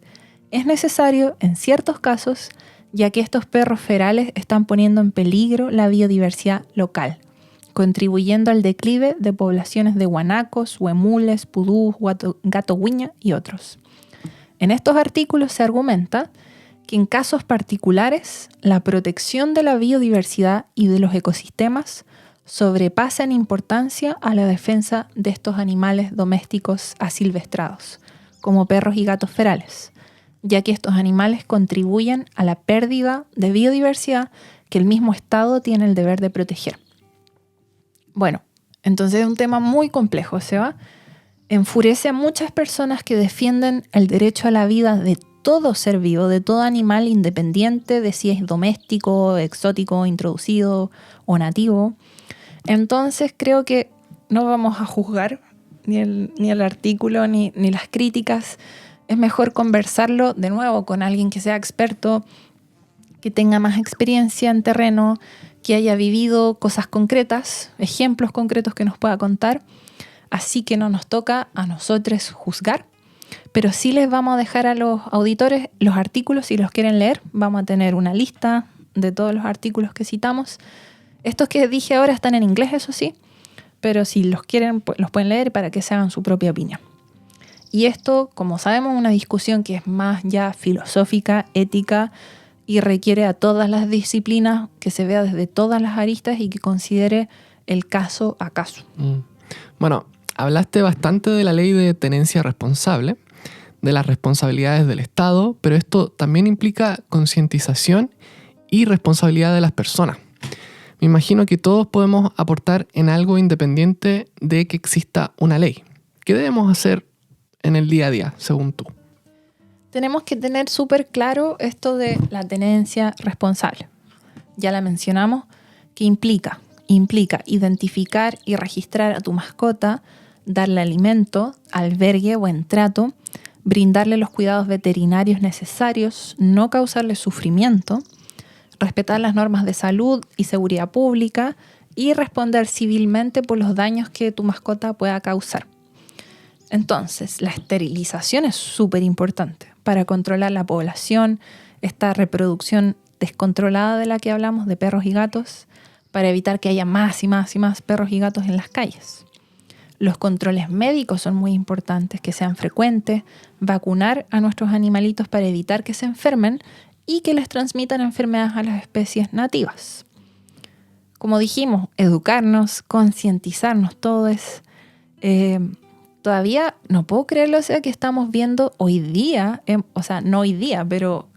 es necesario en ciertos casos, ya que estos perros ferales están poniendo en peligro la biodiversidad local, contribuyendo al declive de poblaciones de guanacos, huemules, pudús, gato guiña y otros. En estos artículos se argumenta que en casos particulares la protección de la biodiversidad y de los ecosistemas sobrepasa en importancia a la defensa de estos animales domésticos asilvestrados, como perros y gatos ferales, ya que estos animales contribuyen a la pérdida de biodiversidad que el mismo Estado tiene el deber de proteger. Bueno, entonces es un tema muy complejo, Seba. Enfurece a muchas personas que defienden el derecho a la vida de todo ser vivo, de todo animal independiente de si es doméstico, exótico, introducido o nativo. Entonces creo que no vamos a juzgar ni el artículo ni las críticas. Es mejor conversarlo de nuevo con alguien que sea experto, que tenga más experiencia en terreno, que haya vivido cosas concretas, ejemplos concretos que nos pueda contar. Así que no nos toca a nosotros juzgar, pero sí les vamos a dejar a los auditores los artículos si los quieren leer. Vamos a tener una lista de todos los artículos que citamos. Estos que dije ahora están en inglés, eso sí, pero si los quieren, pues los pueden leer para que se hagan su propia opinión. Y esto, como sabemos, es una discusión que es más ya filosófica, ética, y requiere a todas las disciplinas que se vea desde todas las aristas y que considere el caso a caso. Bueno, hablaste bastante de la ley de tenencia responsable, de las responsabilidades del Estado, pero esto también implica concientización y responsabilidad de las personas. Me imagino que todos podemos aportar en algo independiente de que exista una ley. ¿Qué debemos hacer en el día a día, según tú? Tenemos que tener súper claro esto de la tenencia responsable. Ya la mencionamos, que implica identificar y registrar a tu mascota, darle alimento, albergue, buen trato, brindarle los cuidados veterinarios necesarios, no causarle sufrimiento, respetar las normas de salud y seguridad pública y responder civilmente por los daños que tu mascota pueda causar. Entonces, la esterilización es súper importante para controlar la población, esta reproducción descontrolada de la que hablamos de perros y gatos, para evitar que haya más y más y más perros y gatos en las calles. Los controles médicos son muy importantes, que sean frecuentes, vacunar a nuestros animalitos para evitar que se enfermen y que les transmitan enfermedades a las especies nativas. Como dijimos, educarnos, concientizarnos todos. Todavía no puedo creerlo, o sea, que estamos viendo hoy día, no hoy día, pero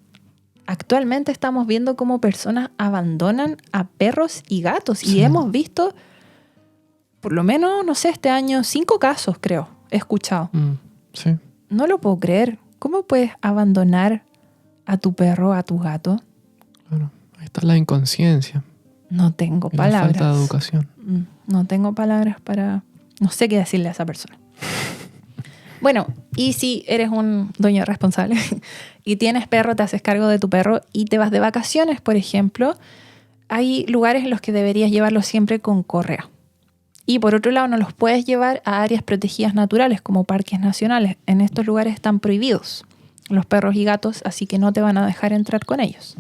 actualmente estamos viendo cómo personas abandonan a perros y gatos. Sí. Y hemos visto, por lo menos, no sé, este año, 5 casos, creo, he escuchado. Sí. No lo puedo creer. ¿Cómo puedes abandonar a tu perro, a tu gato? Claro, ahí está la inconsciencia. No tengo palabras. La falta de educación. No tengo palabras para... No sé qué decirle a esa persona. Bueno, y si eres un dueño responsable y tienes perro, te haces cargo de tu perro y te vas de vacaciones, por ejemplo, hay lugares en los que deberías llevarlos siempre con correa. Y por otro lado, no los puedes llevar a áreas protegidas naturales como parques nacionales. En estos lugares están prohibidos los perros y gatos, así que no te van a dejar entrar con ellos.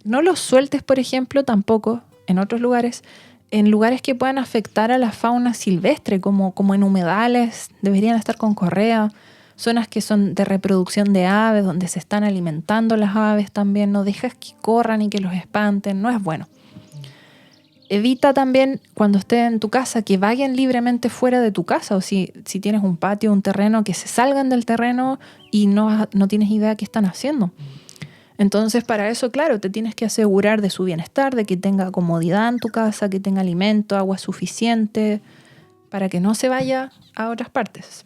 No los sueltes, por ejemplo, tampoco en otros lugares, en lugares que puedan afectar a la fauna silvestre, como en humedales, deberían estar con correa, zonas que son de reproducción de aves, donde se están alimentando las aves también, no dejes que corran y que los espanten, no es bueno. Evita también, cuando estés en tu casa, que vayan libremente fuera de tu casa, o si tienes un patio, un terreno, que se salgan del terreno y no tienes idea qué están haciendo. Entonces, para eso, claro, te tienes que asegurar de su bienestar, de que tenga comodidad en tu casa, que tenga alimento, agua suficiente, para que no se vaya a otras partes.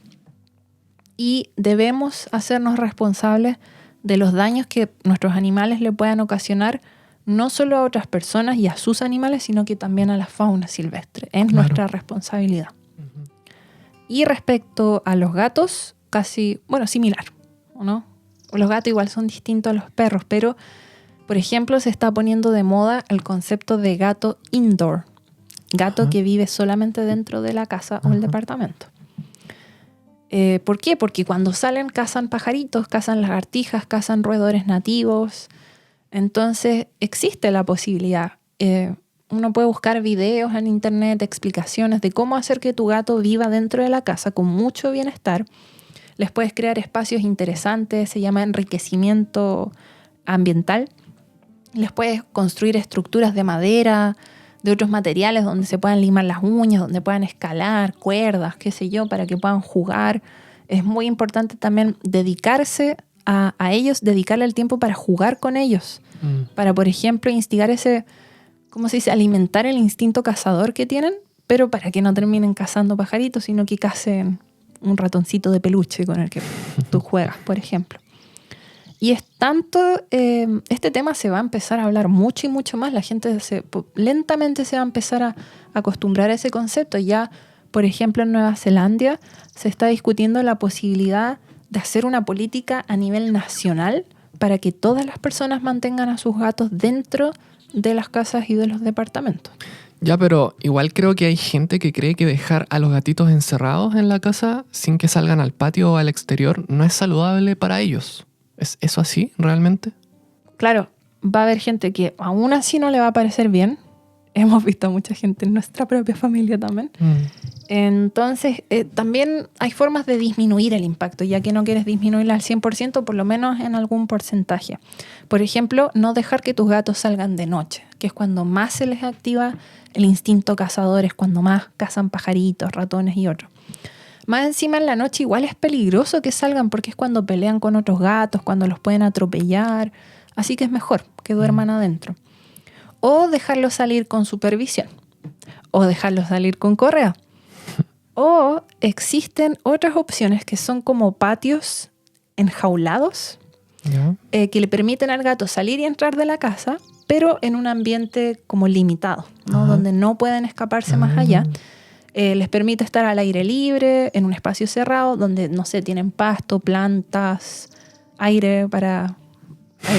Y debemos hacernos responsables de los daños que nuestros animales le puedan ocasionar, no solo a otras personas y a sus animales, sino que también a la fauna silvestre. Es nuestra responsabilidad. Uh-huh. Y respecto a los gatos, similar, ¿no? Los gatos igual son distintos a los perros, pero, por ejemplo, se está poniendo de moda el concepto de gato indoor. Gato que vive solamente dentro de la casa o el departamento. ¿Por qué? Porque cuando salen cazan pajaritos, cazan lagartijas, cazan roedores nativos. Entonces existe la posibilidad. Uno puede buscar videos en internet, explicaciones de cómo hacer que tu gato viva dentro de la casa con mucho bienestar. Les puedes crear espacios interesantes, se llama enriquecimiento ambiental. Les puedes construir estructuras de madera, de otros materiales donde se puedan limar las uñas, donde puedan escalar, cuerdas, qué sé yo, para que puedan jugar. Es muy importante también dedicarse a ellos, dedicarle el tiempo para jugar con ellos. Para, por ejemplo, instigar alimentar el instinto cazador que tienen, pero para que no terminen cazando pajaritos, sino que cacen un ratoncito de peluche con el que tú juegas, por ejemplo. Y es tanto, este tema se va a empezar a hablar mucho y mucho más. La gente lentamente se va a empezar a acostumbrar a ese concepto. Ya, por ejemplo, en Nueva Zelanda se está discutiendo la posibilidad de hacer una política a nivel nacional para que todas las personas mantengan a sus gatos dentro de las casas y de los departamentos. Ya, pero igual creo que hay gente que cree que dejar a los gatitos encerrados en la casa sin que salgan al patio o al exterior no es saludable para ellos. ¿Es eso así realmente? Claro, va a haber gente que aún así no le va a parecer bien. Hemos visto a mucha gente en nuestra propia familia también. Entonces, también hay formas de disminuir el impacto, ya que no quieres disminuirlo al 100%, por lo menos en algún porcentaje. Por ejemplo, no dejar que tus gatos salgan de noche, que es cuando más se les activa el instinto cazador, es cuando más cazan pajaritos, ratones y otros. Más encima en la noche igual es peligroso que salgan porque es cuando pelean con otros gatos, cuando los pueden atropellar. Así que es mejor que duerman adentro. O dejarlos salir con supervisión. O dejarlos salir con correa. O existen otras opciones que son como patios enjaulados, que le permiten al gato salir y entrar de la casa, pero en un ambiente como limitado, ¿no? Donde no pueden escaparse más allá. Les permite estar al aire libre, en un espacio cerrado, donde, no sé, tienen pasto, plantas, aire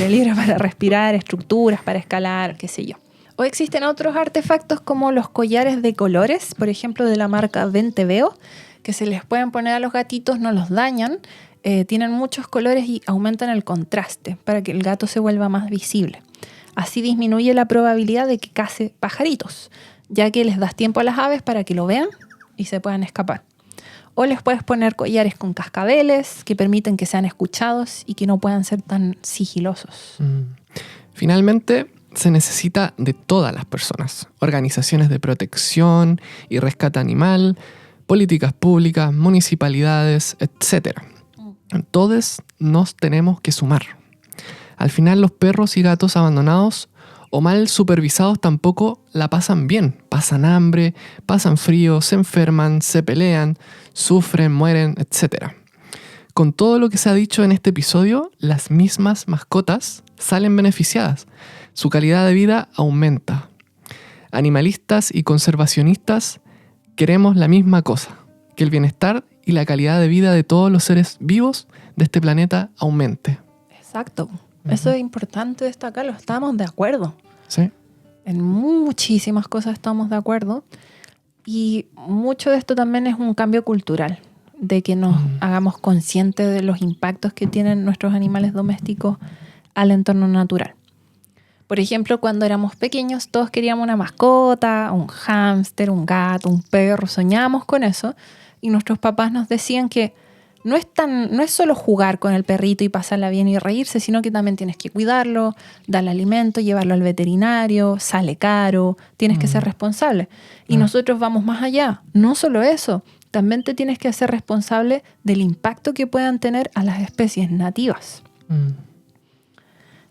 libre para respirar, estructuras para escalar, qué sé yo. O existen otros artefactos como los collares de colores, por ejemplo, de la marca Venteveo, que se les pueden poner a los gatitos, no los dañan, tienen muchos colores y aumentan el contraste para que el gato se vuelva más visible. Así disminuye la probabilidad de que case pajaritos, ya que les das tiempo a las aves para que lo vean y se puedan escapar. O les puedes poner collares con cascabeles que permiten que sean escuchados y que no puedan ser tan sigilosos. Finalmente, se necesita de todas las personas, organizaciones de protección y rescate animal, políticas públicas, municipalidades, etc. Todos nos tenemos que sumar. Al final, los perros y gatos abandonados o mal supervisados tampoco la pasan bien. Pasan hambre, pasan frío, se enferman, se pelean, sufren, mueren, etc. Con todo lo que se ha dicho en este episodio, las mismas mascotas salen beneficiadas. Su calidad de vida aumenta. Animalistas y conservacionistas queremos la misma cosa, que el bienestar y la calidad de vida de todos los seres vivos de este planeta aumente. Exacto. Eso es importante destacarlo. Estamos de acuerdo. Sí. En muchísimas cosas estamos de acuerdo. Y mucho de esto también es un cambio cultural, de que nos hagamos conscientes de los impactos que tienen nuestros animales domésticos al entorno natural. Por ejemplo, cuando éramos pequeños, todos queríamos una mascota, un hámster, un gato, un perro, soñábamos con eso. Y nuestros papás nos decían que no es solo jugar con el perrito y pasarla bien y reírse, sino que también tienes que cuidarlo, darle alimento, llevarlo al veterinario, sale caro, tienes que ser responsable. Y nosotros vamos más allá. No solo eso, también te tienes que hacer responsable del impacto que puedan tener a las especies nativas.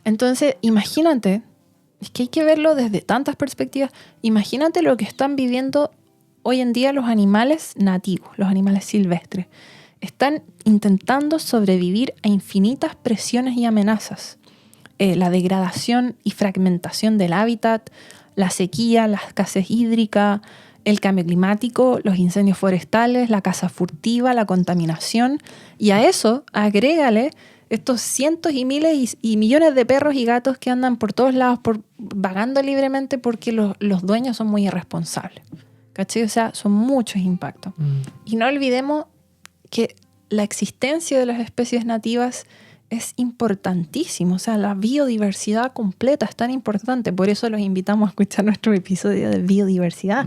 Entonces, imagínate, es que hay que verlo desde tantas perspectivas. Imagínate lo que están viviendo hoy en día los animales nativos, los animales silvestres. Están intentando sobrevivir a infinitas presiones y amenazas. La degradación y fragmentación del hábitat, la sequía, la escasez hídrica, el cambio climático, los incendios forestales, la caza furtiva, la contaminación. Y a eso agrégale estos cientos y miles y millones de perros y gatos que andan por todos lados vagando libremente porque los dueños son muy irresponsables. ¿Cachai? O sea, son muchos impactos. Y no olvidemos que la existencia de las especies nativas es importantísimo. O sea, la biodiversidad completa es tan importante. Por eso los invitamos a escuchar nuestro episodio de biodiversidad.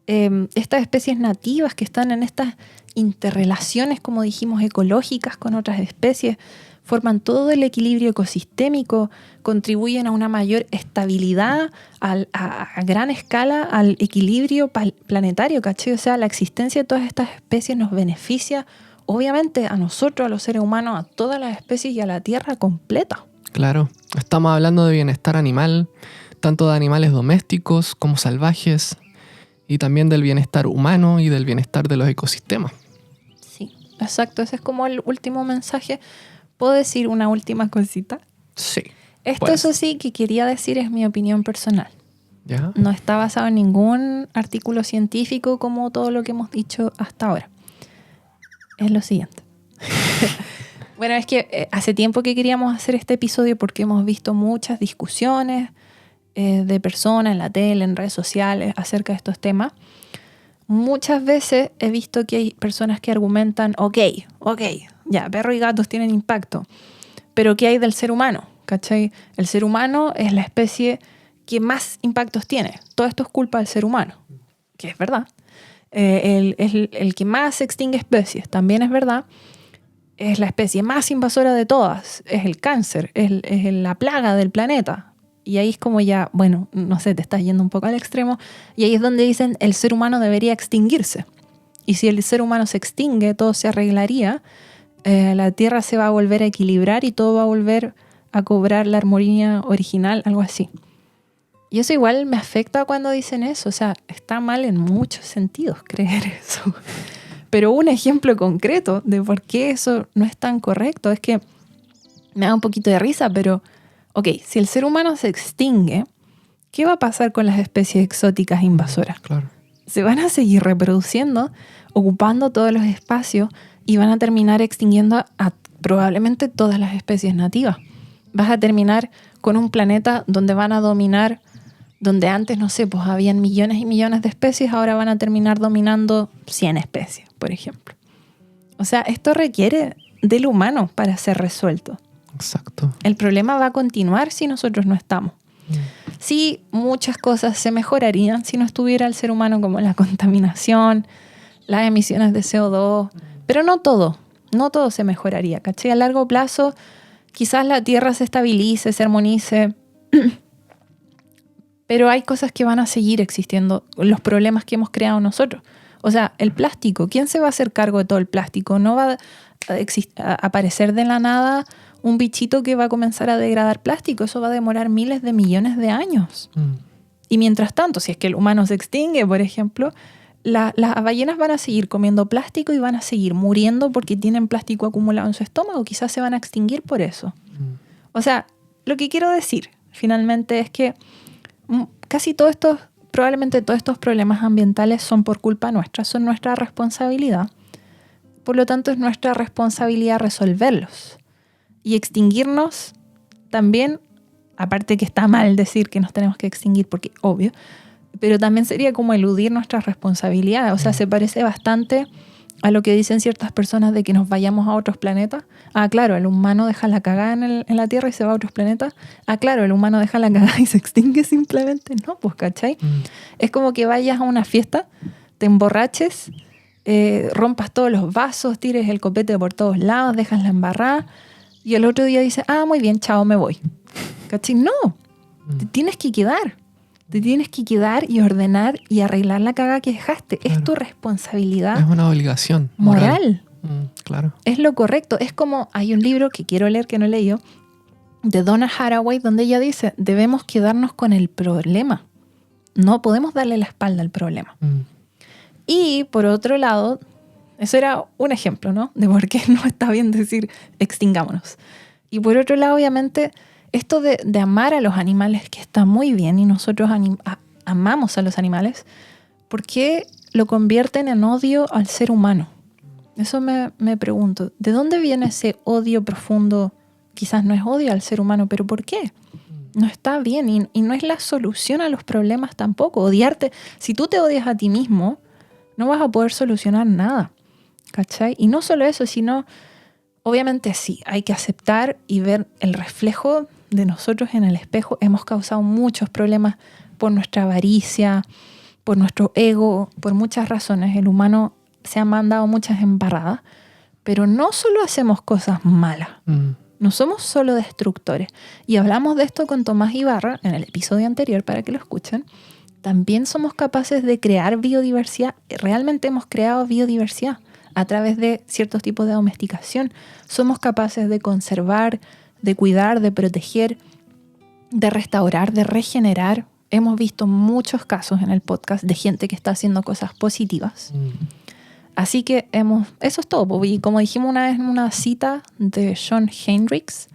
Estas especies nativas que están en estas interrelaciones, como dijimos, ecológicas con otras especies, forman todo el equilibrio ecosistémico, contribuyen a una mayor estabilidad a gran escala al equilibrio planetario, ¿cachai? O sea, la existencia de todas estas especies nos beneficia, obviamente, a nosotros, a los seres humanos, a todas las especies y a la Tierra completa. Claro, estamos hablando de bienestar animal, tanto de animales domésticos como salvajes, y también del bienestar humano y del bienestar de los ecosistemas. Sí, exacto. Ese es como el último mensaje. ¿Puedo decir una última cosita? Sí. Esto, eso sí, que quería decir es mi opinión personal. ¿Ya? No está basado en ningún artículo científico como todo lo que hemos dicho hasta ahora. Es lo siguiente. Bueno, es que hace tiempo que queríamos hacer este episodio porque hemos visto muchas discusiones de personas en la tele, en redes sociales acerca de estos temas. Muchas veces he visto que hay personas que argumentan, ok, ya, perros y gatos tienen impacto, pero ¿qué hay del ser humano? ¿Cachai? El ser humano es la especie que más impactos tiene. Todo esto es culpa del ser humano, que es verdad. El que más extingue especies, también es verdad. Es la especie más invasora de todas. Es el cáncer, es la plaga del planeta. Y ahí es como ya, bueno, no sé, te estás yendo un poco al extremo. Y ahí es donde dicen el ser humano debería extinguirse. Y si el ser humano se extingue, todo se arreglaría. La Tierra se va a volver a equilibrar y todo va a volver a cobrar la armonía original, algo así. Y eso igual me afecta cuando dicen eso. O sea, está mal en muchos sentidos creer eso. Pero un ejemplo concreto de por qué eso no es tan correcto es que me da un poquito de risa, pero ok, si el ser humano se extingue, ¿qué va a pasar con las especies exóticas invasoras? Claro. Se van a seguir reproduciendo, ocupando todos los espacios y van a terminar extinguiendo a probablemente todas las especies nativas. Vas a terminar con un planeta donde van a dominar, donde antes, no sé, pues habían millones y millones de especies, ahora van a terminar dominando 100 especies, por ejemplo. O sea, esto requiere del humano para ser resuelto. Exacto. El problema va a continuar si nosotros no estamos. Sí, muchas cosas se mejorarían si no estuviera el ser humano, como la contaminación, las emisiones de CO2, pero no todo se mejoraría, ¿cachai? A largo plazo, quizás la Tierra se estabilice, se armonice, pero hay cosas que van a seguir existiendo, los problemas que hemos creado nosotros. O sea, el plástico, ¿quién se va a hacer cargo de todo el plástico? No va a aparecer de la nada un bichito que va a comenzar a degradar plástico. Eso va a demorar miles de millones de años. Y mientras tanto, si es que el humano se extingue, por ejemplo, las ballenas van a seguir comiendo plástico y van a seguir muriendo porque tienen plástico acumulado en su estómago. Quizás se van a extinguir por eso. O sea, lo que quiero decir finalmente es que probablemente todos estos problemas ambientales son por culpa nuestra, son nuestra responsabilidad. Por lo tanto, es nuestra responsabilidad resolverlos. Y extinguirnos también, aparte que está mal decir que nos tenemos que extinguir, porque obvio, pero también sería como eludir nuestras responsabilidades. O sea, se parece bastante a lo que dicen ciertas personas de que nos vayamos a otros planetas. Ah, claro, el humano deja la cagada en la Tierra y se va a otros planetas. Ah, claro, el humano deja la cagada y se extingue simplemente. No, pues, ¿cachai? Es como que vayas a una fiesta, te emborraches, rompas todos los vasos, tires el copete por todos lados, dejas la embarrada y el otro día dices, ah, muy bien, chao, me voy. ¿Cachai? No, te tienes que quedar. Te tienes que quedar y ordenar y arreglar la cagada que dejaste. Claro. Es tu responsabilidad. Es una obligación moral. Claro. Es lo correcto. Es como, hay un libro que quiero leer que no he leído, de Donna Haraway, donde ella dice, debemos quedarnos con el problema. No podemos darle la espalda al problema. Y por otro lado, eso era un ejemplo, ¿no? De por qué no está bien decir extingámonos. Y por otro lado, obviamente, esto de amar a los animales, que está muy bien, y nosotros amamos a los animales, ¿por qué lo convierten en odio al ser humano? Eso me pregunto. ¿De dónde viene ese odio profundo? Quizás no es odio al ser humano, pero ¿por qué? No está bien y no es la solución a los problemas tampoco. Odiarte, si tú te odias a ti mismo, no vas a poder solucionar nada, ¿cachai? Y no solo eso, sino, obviamente sí, hay que aceptar y ver el reflejo de nosotros en el espejo. Hemos causado muchos problemas por nuestra avaricia, por nuestro ego, por muchas razones. El humano se ha mandado muchas embarradas, pero no solo hacemos cosas malas, no somos solo destructores. Y hablamos de esto con Tomás Ibarra en el episodio anterior para que lo escuchen. También somos capaces de crear biodiversidad. Realmente hemos creado biodiversidad a través de ciertos tipos de domesticación. Somos capaces de conservar, de cuidar, de proteger, de restaurar, de regenerar. Hemos visto muchos casos en el podcast de gente que está haciendo cosas positivas. Así que eso es todo. Y como dijimos una vez en una cita de John Hendricks,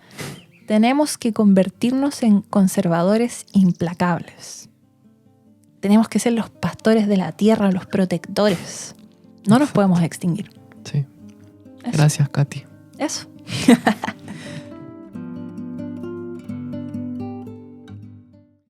tenemos que convertirnos en conservadores implacables. Tenemos que ser los pastores de la tierra, los protectores. No nos podemos extinguir. Sí. Eso. Gracias, Katy. Eso.